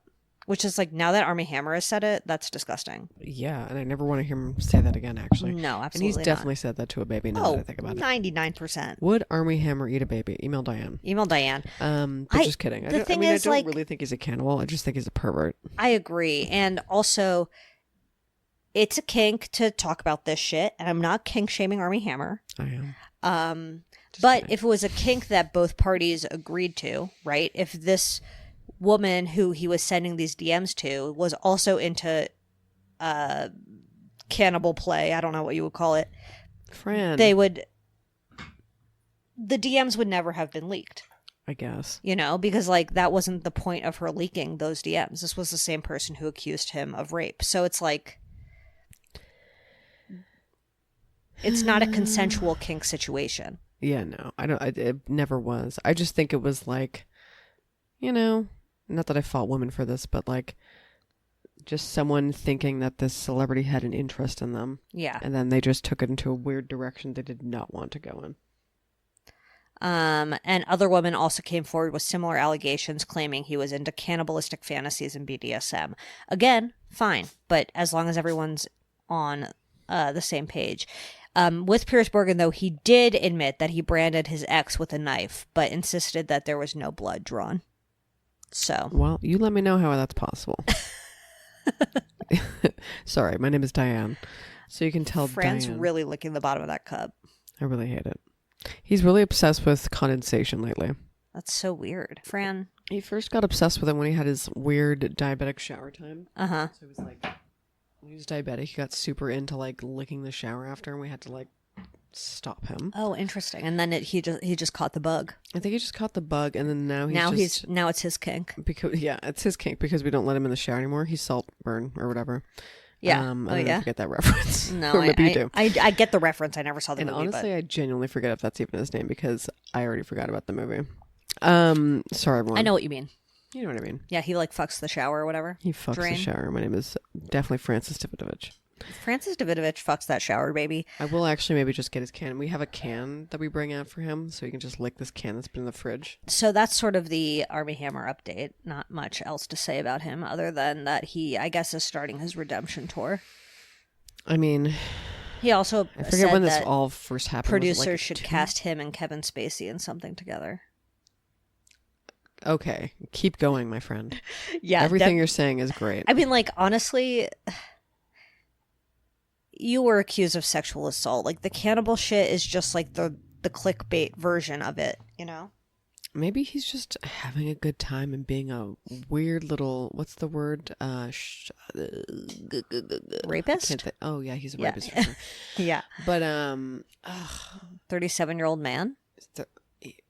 Which is like, now that Armie Hammer has said it, that's disgusting. Yeah, and I never want to hear him say that again, actually. No, And absolutely he's not. definitely said that to a baby now that I think about it. 99%. Would Armie Hammer eat a baby? Email Diane. Email Diane. But just kidding. I don't really think he's a cannibal. I just think he's a pervert. I agree. And also, it's a kink to talk about this shit. And I'm not kink shaming Armie Hammer. I am. But if it was a kink that both parties agreed to, right? If this woman who he was sending these DMs to was also into cannibal play, I don't know what you would call it, Fran. the DMs would never have been leaked. I guess. You know, because like that wasn't the point of her leaking those DMs. This was the same person who accused him of rape. So it's like, it's not a consensual kink situation. Yeah, no. It never was. I just think it was like, you know, not that I fault women for this, but like just someone thinking that this celebrity had an interest in them. Yeah. And then they just took it into a weird direction they did not want to go in. And other women also came forward with similar allegations claiming he was into cannibalistic fantasies and BDSM. Again, fine, but as long as everyone's on the same page. With Piers Morgan, though, he did admit that he branded his ex with a knife, but insisted that there was no blood drawn. So, well, you let me know how that's possible. Sorry, my name is Diane. So you can tell Fran's Diane. really licking the bottom of that cup. I really hate it. He's really obsessed with condensation lately. That's so weird. Fran. He first got obsessed with it when he had his weird diabetic shower time. Uh-huh. So he was like, when he was diabetic, he got super into like licking the shower after, and we had to like stop him. Oh, interesting. And then he just caught the bug. I think he just caught the bug, and then now now it's his kink. Because it's his kink because we don't let him in the shower anymore. He's saltburn or whatever. Yeah. I don't forget that reference. No, or maybe you do. I get the reference. I never saw the And movie. honestly, but... I genuinely forget if that's even his name because I already forgot about the movie. Sorry, everyone. I know what you mean. You know what I mean. Yeah, he like fucks the shower or whatever. He fucks Drain. the shower. My name is definitely Francis Davidovich. Francis Davidovich fucks that shower, baby. I will actually maybe just get his can. We have a can that we bring out for him, so he can just lick this can that's been in the fridge. So that's sort of the Armie Hammer update. Not much else to say about him other than that he, I guess, is starting his redemption tour. I mean, he also I forget said when this that all first happened. producers Was it like should 2? cast him and Kevin Spacey in something together. Okay, keep going, my friend. Yeah, everything you're saying is great. I mean, like, honestly, you were accused of sexual assault. Like, the cannibal shit is just like the clickbait version of it, you know? Maybe he's just having a good time and being a weird little, what's the word? Rapist? Oh yeah, he's a rapist. For sure. Yeah. But 37-year-old man?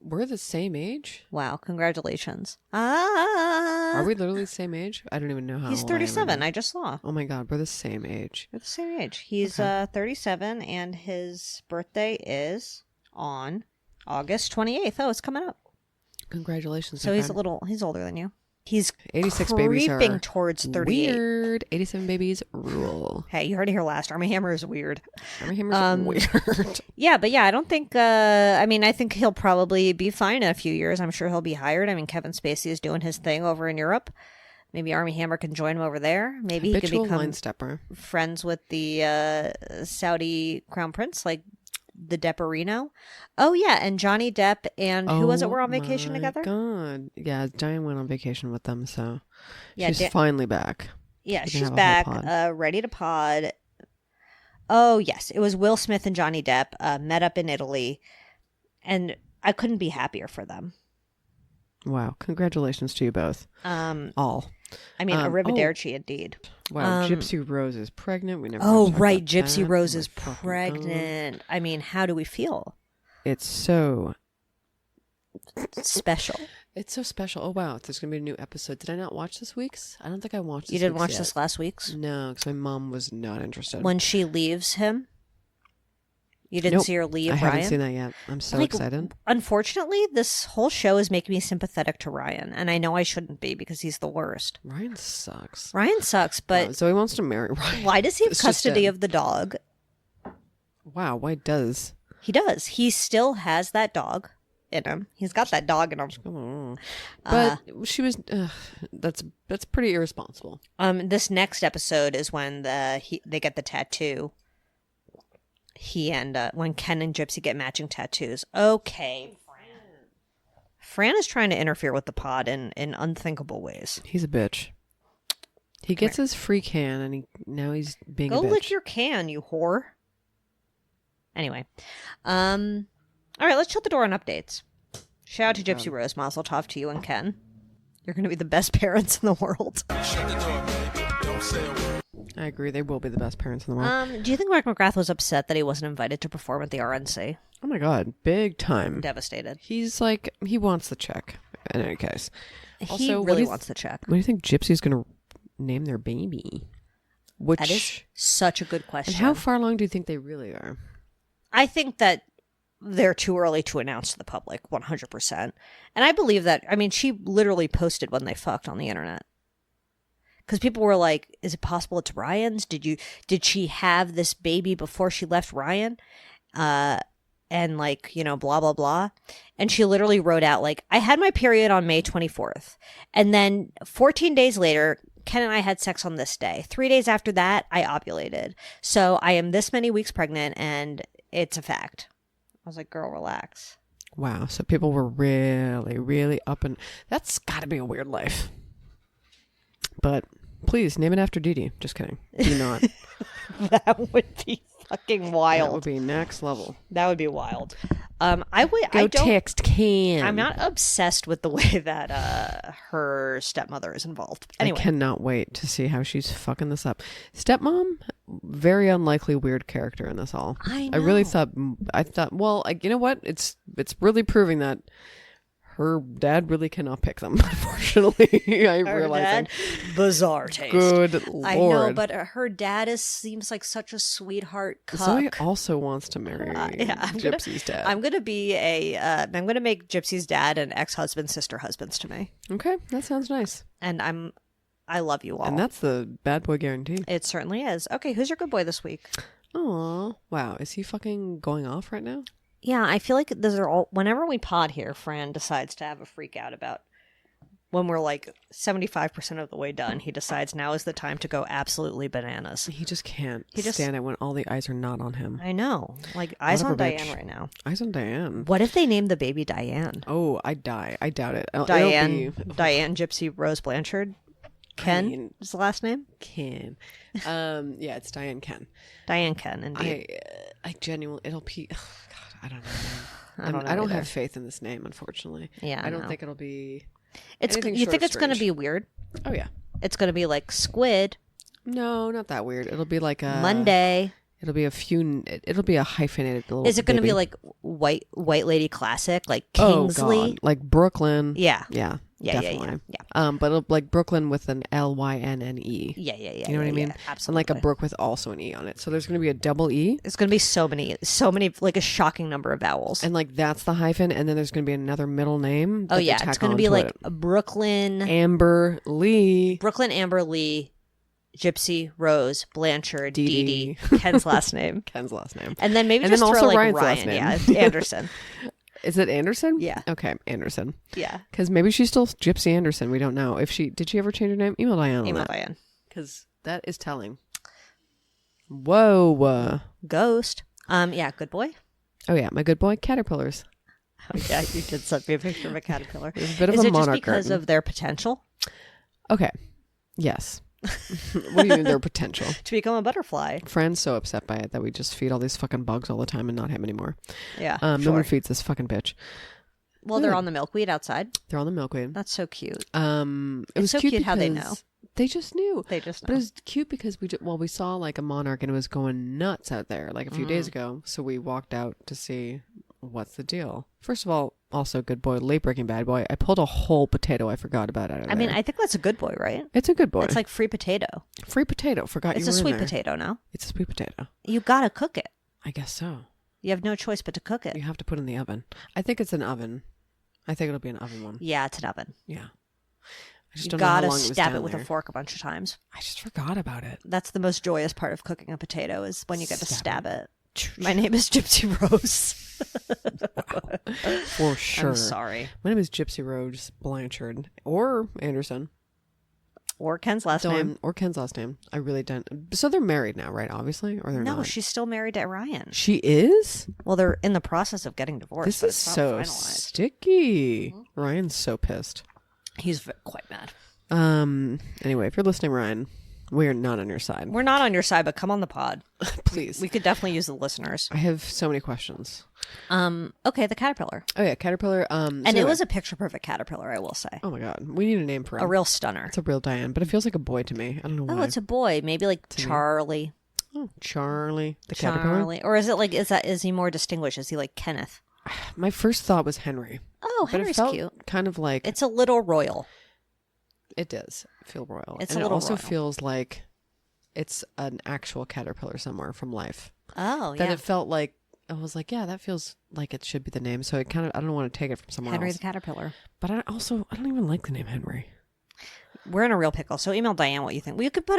We're the same age? Wow, congratulations. Are we literally the same age? I don't even know how He's old I am 37. right now. I just saw. Oh my god, we're the same age. We're the same age. He's 37, and his birthday is on August 28th. Oh, it's coming up. Congratulations. So my he's friend. he's older than you. He's 86 babies are creeping towards 38. weird. 87 babies rule. Hey, you heard it here last. Armie Hammer is weird. Armie Hammer's weird. Yeah, but yeah, I don't think, I think he'll probably be fine in a few years. I'm sure he'll be hired. I mean, Kevin Spacey is doing his thing over in Europe. Maybe Armie Hammer can join him over there. Maybe he Habitual can become line stepper. friends with the Saudi crown prince, like the Depperino. Oh, yeah, and Johnny Depp and who was it were on vacation together? God. Yeah, Diane went on vacation with them, so Yeah, she's finally back. Yeah, She can she's have a back, whole pod. ready to pod. Oh, yes, it was Will Smith and Johnny Depp met up in Italy, and I couldn't be happier for them. Wow. Congratulations to you both. All. I mean, arrivederci indeed. Wow. Gypsy Rose is pregnant. We never Oh, talked right. about Gypsy that. Rose Oh is my fucking God. pregnant. I mean, how do we feel? It's so Special. It's so special. Oh wow, there's gonna be a new episode. Did I not watch this week's? I don't think I watched. You This didn't week's watch yet. this last week's? No, because my mom was not interested. When she leaves him? You didn't Nope, see her leave I Ryan? haven't seen that yet. I'm so excited. Unfortunately, this whole show is making me sympathetic to Ryan, and I know I shouldn't be because he's the worst. Ryan sucks. Ryan sucks, but Zoe wants to marry Ryan. why does he have It's just custody it. of the dog? Wow, why does? He does. He still has that dog in him. He's got that dog in him. Come on. But she was. That's pretty irresponsible. This next episode is when they get the tattoo. He and when Ken and Gypsy get matching tattoos. Okay, Fran is trying to interfere with the pod in unthinkable ways. He's a bitch. He gets his free can, and now he's being Go a bitch. lick your can, you whore. Anyway, all right, let's shut the door on updates. Shout out to Gypsy Rose, Mazel Tov to you and Ken. You're going to be the best parents in the world. I agree. They will be the best parents in the world. Do you think Mark McGrath was upset that he wasn't invited to perform at the RNC? Oh my god, big time. Devastated. He's like, he wants the check. In any case, He what do really you wants the check. What do you think Gypsy's going to name their baby? Which That is such a good and question. how far along do you think they really are? I think that they're too early to announce to the public, 100%. And I believe that, I mean, she literally posted when they fucked on the internet. Because people were like, is it possible it's Ryan's? Did she have this baby before she left Ryan? And like, you know, blah, blah, blah. And she literally wrote out like, I had my period on May 24th. And then 14 days later, Ken and I had sex on this day. 3 days after that, I ovulated. So I am this many weeks pregnant and it's a fact. I was like, girl, relax. Wow. So people were really, really up and that's got to be a weird life. But please name it after Doody. Just kidding. Do not. That would be fucking wild. That would be next level. That would be wild. I don't text Can. I'm not obsessed with the way that her stepmother is involved. Anyway, I cannot wait to see how she's fucking this up. Stepmom, very unlikely weird character in this all. I I really know. thought, well, you know what? It's really proving that her dad really cannot pick them, unfortunately. I'm realizing. bizarre taste. Good Lord. I know, but her dad seems like such a sweetheart cuck. Zoe also wants to marry I'm Gypsy's dad. I'm gonna be I'm gonna make Gypsy's dad and ex-husband sister husbands to me, Okay, that sounds nice. and I love you all. And that's the bad boy guarantee. It certainly is. Okay, who's your good boy this week? Aw, wow. Is he fucking going off right now? Yeah, I feel like those are all. Whenever we pod here, Fran decides to have a freak out about when we're like 75% of the way done. He decides now is the time to go absolutely bananas. He just can't just- stand it when all the eyes are not on him. I know, like eyes What on of a Diane bitch. right now. Eyes on Diane. What if they name the baby Diane? Oh, I'd die. I doubt it. It'll Diane, be- Diane Gypsy Rose Blanchard. Ken mean- is the last name. Ken. Yeah, it's Diane Ken. Diane Ken, indeed. I genuinely, it'll be. Oh God, I don't know. I don't know I don't either. have faith in this name, unfortunately. Yeah, I don't know. think it'll be. It's anything you short think of it's going to strange. be weird? Oh yeah. It's going to be like Squid No, not that weird. It'll be like a Monday. It'll be a hyphenated little. Is it going to be baby. like white lady classic, like Oh Kingsley? God, like Brooklyn? Yeah. Yeah. Definitely. Yeah. But it'll, like Brooklyn with an Lynne. Yeah. You know what I mean? Yeah, absolutely. And like a Brook with also an E on it. So there's going to be a double E. It's going to be so many, like a shocking number of vowels. And like that's the hyphen. And then there's going to be another middle name. Oh, that they yeah. tack It's going to onto be like it. Brooklyn, Amber Lee. Amber Lee, Gypsy, Rose, Blanchard, Dee Dee Dee. Ken's last name. Ken's last name. And then maybe And just then throw also like Ryan's Ryan. last name. Yeah, it's Anderson. Is it Anderson? Yeah. Okay, Anderson. Yeah. Because maybe she's still Gypsy Anderson. We don't know. Did she ever change her name? Email Diane. Email Diane. Because that is telling. Whoa. Ghost. Yeah, good boy. Oh yeah, my good boy, caterpillars. Oh, yeah, you did send me a picture of a caterpillar. There's a bit of Is a it just monarch because garden. of their potential Okay. Yes. What do you mean their potential? to become a butterfly? Friend's so upset by it that we just feed all these fucking bugs all the time and not him anymore. Yeah, No sure. one feeds this fucking bitch. Well, they're Yeah. on the milkweed outside. They're on the milkweed. That's so cute. It was so cute how they know. because They just knew. They just But know. it was cute because we saw like a monarch and it was going nuts out there like a few days ago. So we walked out to see what's the deal. First of all, also good boy, late breaking bad boy. I pulled a whole potato I forgot about out of there. I mean, I think that's a good boy, right? it's a good boy. It's like free potato. Free potato. Forgot It's you a were in sweet there. potato, no? It's a sweet potato. You gotta cook it. I guess so. You have no choice but to cook it. You have to put it in the oven. I think it's an oven. I think it'll be an oven one. Yeah, it's an oven. Yeah. I just You don't know how gotta long it was stab it down with there. a fork a bunch of times. I just forgot about it. That's the most joyous part of cooking a potato is when you get to Stab stab it. My name is Gypsy Rose. For sure. I'm sorry. My name is Gypsy Rose Blanchard or Anderson. Or Ken's last name. Or Ken's last name. I really don't. So they're married now, right? Obviously, or they're No, not. she's still married to Ryan. She is. Well, they're in the process of getting divorced. This but is it's not so finalized. sticky. Ryan's so pissed. He's quite mad. Anyway, if you're listening, Ryan, we are not on your side. We're not on your side, but come on the pod. Please. We could definitely use the listeners. I have so many questions. Okay, the caterpillar. Oh yeah, caterpillar. And so it anyway. was a picture perfect caterpillar, I will say. Oh my god, we need a name for him. A real stunner. It's a real Diane, but it feels like a boy to me. I don't know why. Oh, it's a boy. Maybe like Charlie. Oh, Charlie, the caterpillar. Charlie. Or is it like, is he more distinguished? Is he like Kenneth? My first thought was Henry. Oh, But it Henry's felt cute. kind of like It's a little royal. it does feel royal. It's and a it little also royal. feels like it's an actual caterpillar somewhere from life. Oh, That yeah. it felt like I was like, yeah, that feels like it should be the name. So it kind of I don't want to take it from somewhere Henry else. the caterpillar. But I don't even like the name Henry. We're in a real pickle. So email Diane what you think. We could put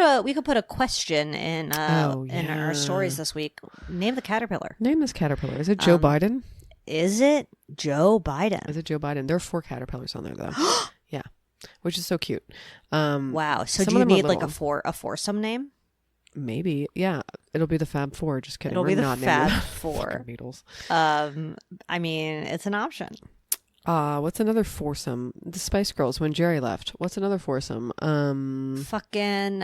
a question in our stories this week. Name the caterpillar. Name this caterpillar. Is it Joe Biden? Is it Joe Biden? Is it Joe Biden? There are 4 caterpillars on there though. Yeah, which is so cute. Wow. So some do of you them are need like little. a foursome name? Maybe. Yeah, it'll be the Fab 4. Just kidding. It'll We're be the not Fab naming Four. fucking Beatles. I mean, it's an option. What's another foursome? The Spice Girls when Jerry left. What's another foursome? Fucking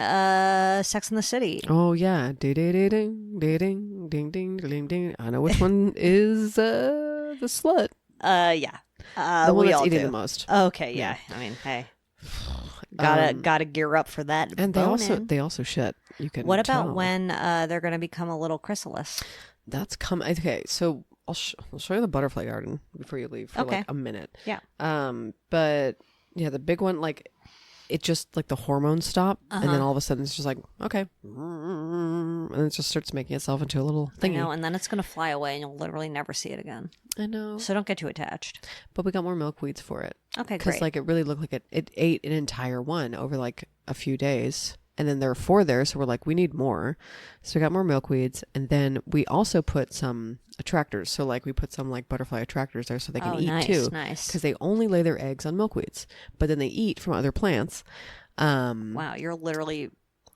Sex in the City. Oh yeah, ding ding ding ding ding ding ding ding. I know which one is the slut. Yeah. The one we that's all eating do. the most. Okay, yeah. I mean, hey, gotta gear up for that. And bone-in. they also shit. You can. What about tell. when they're gonna become a little chrysalis? That's coming? Okay, so I'll show you the butterfly garden before you leave for Okay. like a minute. Yeah. But yeah, the big one, like it just like the hormones stop, and then all of a sudden it's just like okay, and it just starts making itself into a little I thingy. know, and then it's gonna fly away, and you'll literally never see it again. I know. So don't get too attached. But we got more milkweeds for it. Okay, Because great. like it really looked like it ate an entire one over like a few days. And then there were 4 there, so we're like, we need more. So we got more milkweeds, and then we also put some attractors. So like we put some like butterfly attractors there, so they can Oh, eat nice, too. nice. Because they only lay their eggs on milkweeds, but then they eat from other plants. Wow, you're literally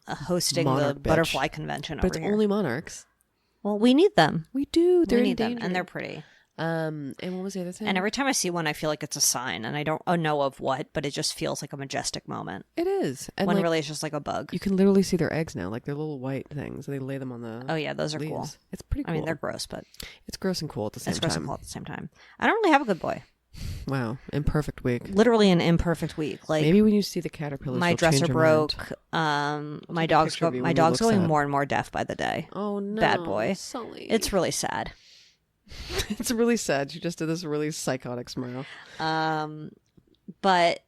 hosting Monarch the bitch. butterfly convention But over it's here. only monarchs. Well, we need them. We do. They're We need them, endangered. and they're pretty. And what was the other thing? And every time I see one, I feel like it's a sign, and I don't know of what, but it just feels like a majestic moment. It is. And When like, really it's just like a bug. you can literally see their eggs now. Like they're little white things. And they lay them on the Oh yeah, those are cool. leaves. It's pretty cool. I mean, they're gross, but It's gross and cool at the same it's gross time. and cool at the same time. I don't really have a good boy. Wow, imperfect week. Literally an imperfect week. Like Maybe when you see the caterpillars, my you'll dresser change your broke. mind. My dog's picture of you my when you dog's look going sad. more and more deaf by the day. Oh no, Bad boy. Sully. It's really sad. It's really sad. You just did this really psychotic smile. But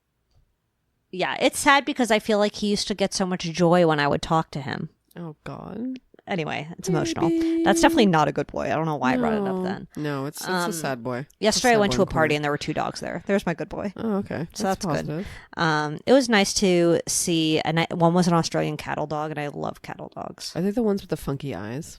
yeah, it's sad because I feel like he used to get so much joy when I would talk to him. Oh God. Anyway, it's emotional. That's definitely not a good boy. I don't know why I brought it up then. No, it's a sad boy. Yesterday I went to a party and there were 2 dogs there. There's my good boy. Oh, okay. So that's positive. good. It was nice to see, and one was an Australian cattle dog, and I love cattle dogs. Are they the ones with the funky eyes?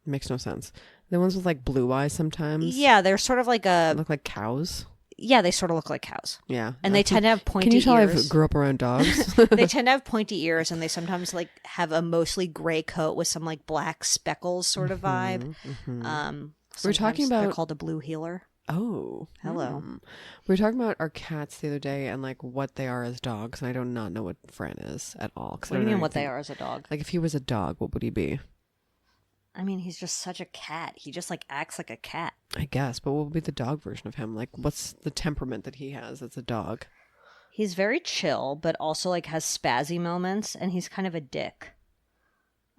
Makes no sense. The ones with like blue eyes sometimes. Yeah, they're sort of like They look like cows. Yeah, they sort of look like cows. Yeah. And they tend to have pointy ears. Can you tell ears. I grew up around dogs? They tend to have pointy ears, and they sometimes like have a mostly gray coat with some like black speckles sort of vibe. We're talking about they're called a blue heeler. Oh, hello. We were talking about our cats the other day and like what they are as dogs, and I do not know what Fran is at all. What do you mean what they are as a dog? Like if he was a dog, what would he be? I mean, he's just such a cat. He just like acts like a cat. I guess, but what would be the dog version of him? Like, what's the temperament that he has as a dog? He's very chill, but also like has spazzy moments, and he's kind of a dick.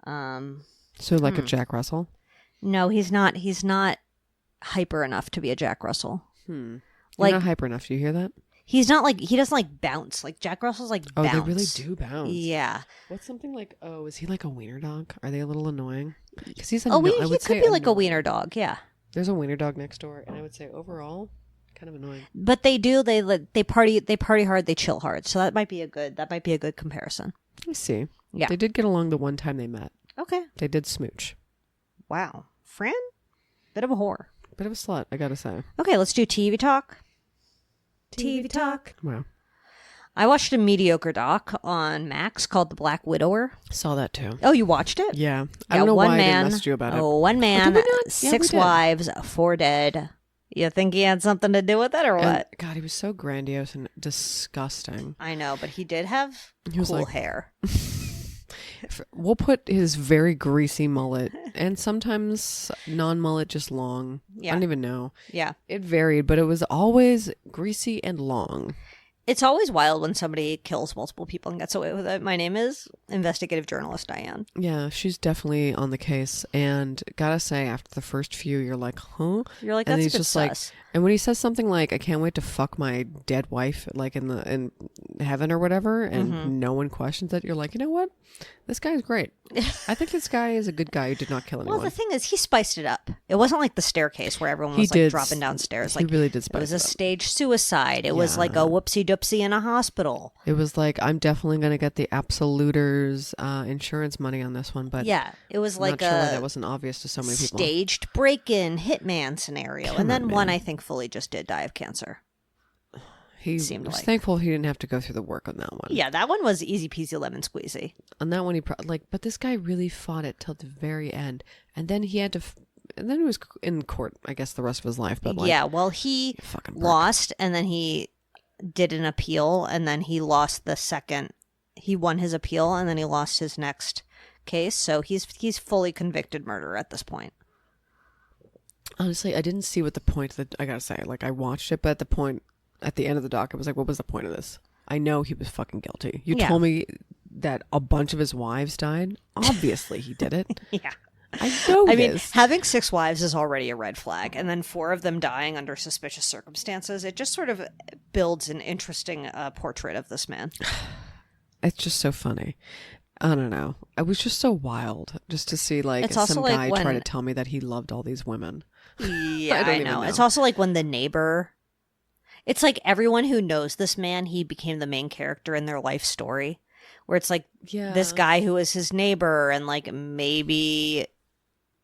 So like a Jack Russell? No, he's not. He's not hyper enough to be a Jack Russell. You're Like not hyper enough. Do you hear that? he's not like he doesn't like bounce. Like Jack Russell's like Oh, bounce. they really do bounce. Yeah. What's something like? Oh, is he like a wiener dog? Are they a little annoying? Because he's a Oh, I he would could say be like a annoying. wiener dog. Yeah. There's a wiener dog next door, and I would say overall, kind of annoying. But they do. They party hard. They chill hard. So that might be a good comparison. I see. Yeah. They did get along the one time they met. Okay. They did smooch. Wow. Fran, bit of a whore. Bit of a slut, I gotta say. Okay, let's do TV talk. TV talk. Wow. I watched a mediocre doc on Max called The Black Widower. Saw that too. Oh, you watched it? Yeah. I don't know why I didn't message you about it. One man, did we not? Yeah, 6 we did. wives, 4 dead. You think he had something to do with it or And, what? God, he was so grandiose and disgusting. I know, but he did have He was cool like- hair. We'll put his very greasy mullet and sometimes non-mullet, just long. Yeah. I don't even know. Yeah. It varied, but it was always greasy and long. It's always wild when somebody kills multiple people and gets away with it. My name is investigative journalist Diane. Yeah, she's definitely on the case. And gotta say, after the first few, you're like, huh? You're like, And that's he's a bit just sus. like, and when he says something like, "I can't wait to fuck my dead wife," like in heaven or whatever, and Mm-hmm. no one questions it, you're like, you know what? This guy's great. I think this guy is a good guy who did not kill anyone. Well, the thing is, he spiced it up. It wasn't like the staircase where everyone He was like did. dropping downstairs. He Like really did it spice was a it up. staged suicide. It was like a whoopsie doopsie in a hospital. It was like, I'm definitely going to get the absoluters insurance money on this one, but Yeah, it was I'm like not sure why a that wasn't obvious to so many people. staged break-in hitman scenario. Come And then on, one, man. I think, fully just did die of cancer. He seemed was like. thankful he didn't have to go through the work on that one. Yeah, that one was easy peasy lemon squeezy. On that one, but this guy really fought it till the very end, and then he had to, and then he was in court, I guess, the rest of his life. But like, Yeah, well, he fucking prick. lost, and then he did an appeal, and then he lost the second. He won his appeal, and then he lost his next case. So he's fully convicted murder at this point. Honestly, I didn't see what the point of I gotta say, like I watched it, but at the end of the doc, it was like, what was the point of this? I know he was fucking guilty. You Yeah. told me that a bunch of his wives died. Obviously, he did it. Yeah. I know I it mean, is. having 6 wives is already a red flag, and then 4 of them dying under suspicious circumstances. It just sort of builds an interesting portrait of this man. It's just so funny. I don't know. It was just so wild just to see like It's also some like guy try when- to tell me that he loved all these women. Yeah, I don't I even know. know. It's also like when the neighbor. It's like everyone who knows this man, he became the main character in their life story. Where it's like Yeah. this guy who was his neighbor, and like maybe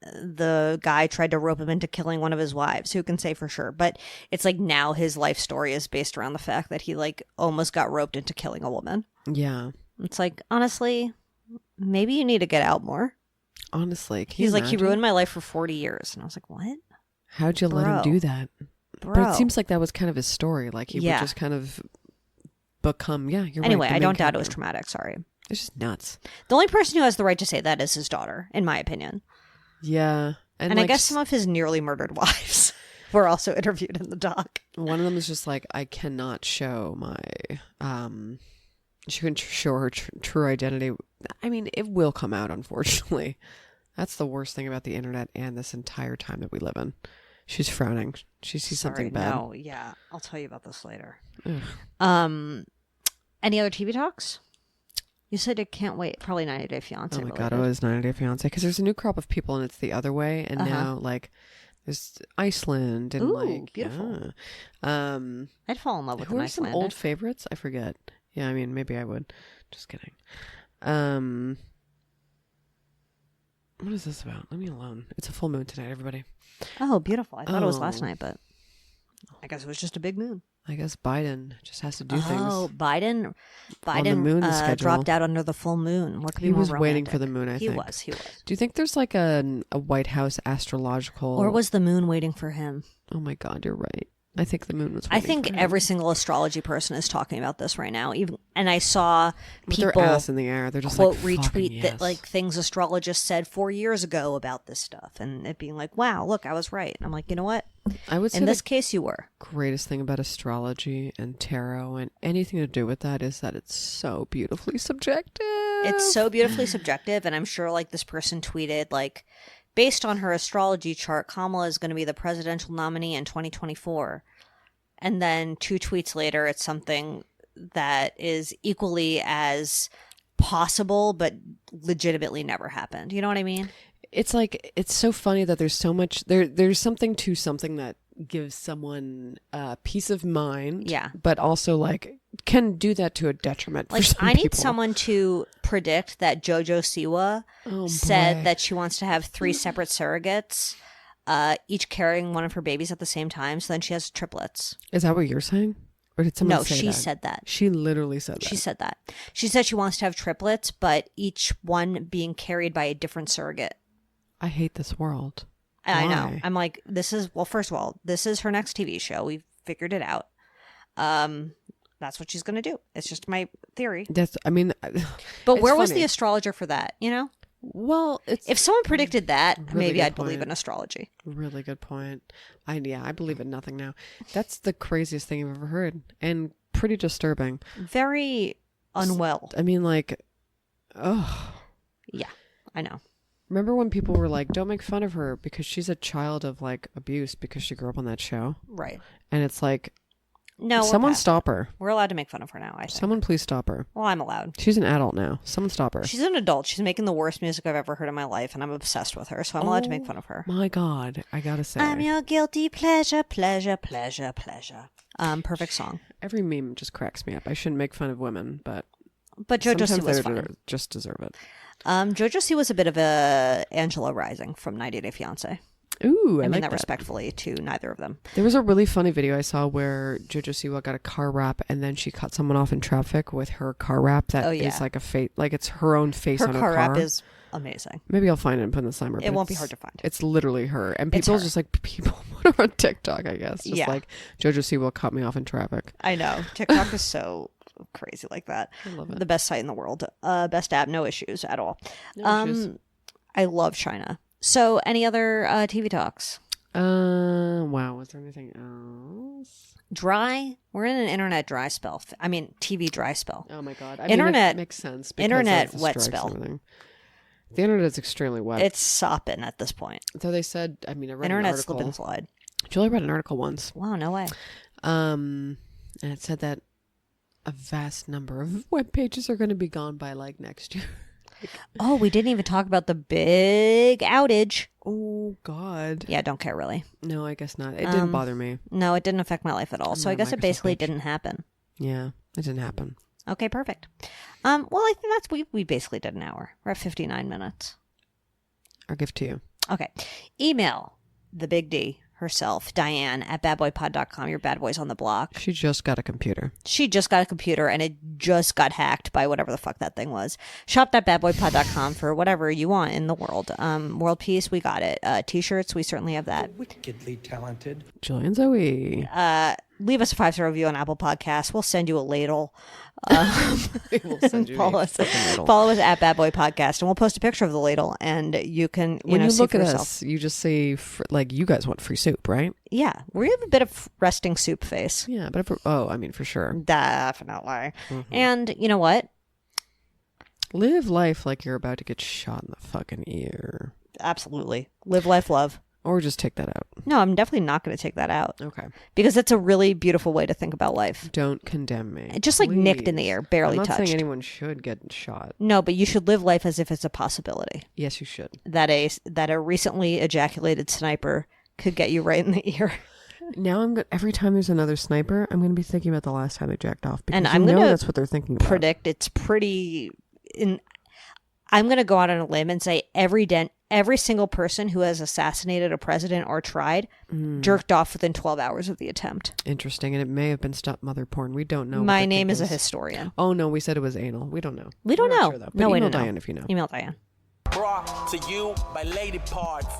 the guy tried to rope him into killing one of his wives. Who can say for sure? But it's like now his life story is based around the fact that he like almost got roped into killing a woman. Yeah. It's like, honestly, maybe you need to get out more. Honestly, can He's you like, he imagine? ruined my life for 40 years. And I was like, what? How'd you let him Bro. do that? Bro. But it seems like that was kind of his story. Like he Yeah. would just kind of become. Yeah, you're Anyway, right. the I main don't doubt it was character. traumatic. Sorry. It's just nuts. The only person who has the right to say that is his daughter, in my opinion. Yeah, And I like, guess some of his nearly murdered wives. were also interviewed in the doc. One of them is just like, I cannot show my, she couldn't show her true identity. I mean, it will come out, unfortunately. That's the worst thing about the internet and this entire time that we live in. She's frowning. She sees something bad. No, yeah. I'll tell you about this later. Ugh. Any other TV talks? You said it can't wait. Probably 90 Day Fiancé. Oh my God, it was 90 Day Fiancé. Because there's a new crop of people and it's the other way. And now, like, there's Iceland and like... beautiful. Yeah. I'd fall in love with who an are Icelandic. some old favorites? I forget. Yeah, I mean, maybe I would. Just kidding. What is this about? Leave me alone. It's a full moon tonight, everybody. Oh, beautiful. I thought it was last night, but I guess it was just a big moon. I guess Biden just has to do things. Oh, Biden moon schedule. dropped out under the full moon. What could be He more was waiting romantic? for the moon, I think. He was. Do you think there's like a White House astrological... Or was the moon waiting for him? Oh my God, you're right. I think the moon was I waiting think for him. every single astrology person is talking about this right now. And I saw With people their ass in the air. They're just quote like, fucking retweet yes. that like things astrologists said 4 years ago about this stuff, and it being like, wow, look, I was right. And I'm like, you know what? I would say In this the case, you were. greatest thing about astrology and tarot and anything to do with that is that it's so beautifully subjective. It's so beautifully subjective, and I'm sure like this person tweeted like, based on her astrology chart, Kamala is going to be the presidential nominee in 2024. And then 2 tweets later, it's something that is equally as possible, but legitimately never happened. You know what I mean? It's like, it's so funny that there's so much, there's something to something that gives someone peace of mind. Yeah. But also like can do that to a detriment Like, for some I need people. someone to predict that JoJo Siwa said boy. that she wants to have 3 separate surrogates, each carrying one of her babies at the same time. So then she has triplets. Is that what you're saying? Or did someone No, say she that? said that. She literally said that. She said that. She said she wants to have triplets, but each one being carried by a different surrogate. I hate this world. I know. Why? I'm like, this is, well, first of all, this is her next TV show. We've figured it out. That's what she's going to do. It's just my theory. That's, I mean, But it's where was funny. the astrologer for that, you know? Well, it's If someone predicted that, Really maybe good I'd believe point. in astrology. really good point. I believe in nothing now. That's the craziest thing I've ever heard, and pretty disturbing. Very unwell. I mean, like, oh, Yeah, I know. remember when people were like, "Don't make fun of her because she's a child of like abuse because she grew up on that show," Right. and it's like, No, someone stop her. We're allowed to make fun of her now, I think. Someone please stop her. Well, I'm allowed. She's an adult now. Someone stop her. She's an adult. She's making the worst music I've ever heard in my life, and I'm obsessed with her, so I'm allowed to make fun of her. My God, I gotta say, I'm your guilty pleasure, pleasure, pleasure, pleasure. Perfect song. every meme just cracks me up. I shouldn't make fun of women, but But JoJo sometimes was they fun. just deserve it. JoJo C was a bit of a Angela Rising from 90 Day Fiancé. Ooh, I mean like that that. respectfully. respectfully to neither of them. There was a really funny video I saw where JoJo Siwa got a car wrap and then she cut someone off in traffic with her car wrap that Oh, is yeah. like a face, like it's her own face Her on a car car. wrap is amazing. Maybe I'll find it and put it in the slimer. It but won't be it's- hard to find. It's literally her. And It's people her. just like, people put her on TikTok, I guess. Just Yeah. like, JoJo Siwa cut me off in traffic. I know. TikTok is so crazy like that. I love it. The best site in the world. Best app, no issues at all. No issues. I love China. So any other TV talks? Wow. Was there anything else? Dry? We're in an internet dry spell. I mean, TV dry spell. Oh my God. Internet- it makes sense. because internet of the wet strikes and spell. everything. The internet is extremely wet. It's sopping at this point. So they said, I mean, I read Internet an slip article. and slide. Julie read an article once. Wow, no way. And it said that a vast number of web pages are going to be gone by like next year. Oh, we didn't even talk about the big outage. Oh God. Yeah, don't care really. No, I guess not. It didn't bother me. No, it didn't affect my life at all. I'm So I not a guess it Microsoft basically bitch. didn't happen. Yeah, it didn't happen. Okay, perfect. Well, I think that's we basically did an hour. We're at 59 minutes. Our gift to you. Okay. Email the big D herself, Diane at badboypod.com. Your bad boys on the block. She just got a computer. She just got a computer and it just got hacked by whatever the fuck that thing was. Shop.badboypod.com for whatever you want in the world. World peace, we got it. T-shirts, we certainly have that. Wickedly talented. Julie and Zoe. leave us a 5-star review on Apple Podcasts. We'll send you a ladle. We'll send you Follow a us. fucking ladle. Follow us at Bad Boy Podcast, and we'll post a picture of the ladle, and you can When you see look for at yourself. us, you just say like you guys want free soup, right? Yeah, we have a bit of resting soup face. Yeah, but I mean for sure. Definitely. And you know what? Live life like you're about to get shot in the fucking ear. Absolutely. Live life, love. Or just take that out. No, I'm definitely not going to take that out. Okay. Because it's a really beautiful way to think about life. Don't condemn me. Just like nicked in the please. air, barely I'm not touched. saying anyone should get shot. No, but you should live life as if it's a possibility Yes, you should. that a recently ejaculated sniper could get you right in the ear. Now every time there's another sniper, I'm going to be thinking about the last time they jacked off. Because And I'm you know gonna that's what they're thinking about. Predict it's pretty. I'm going to go out on a limb and say every single person who has assassinated a president or tried jerked off within 12 hours of the attempt. Interesting, and it may have been stepmother porn. We don't know. My name is a historian. Oh no, we said it was anal. We don't know. We don't We're not know. sure, though. But No, we email don't know. Diane if you know. Email Diane. Brought to you by Lady Parts.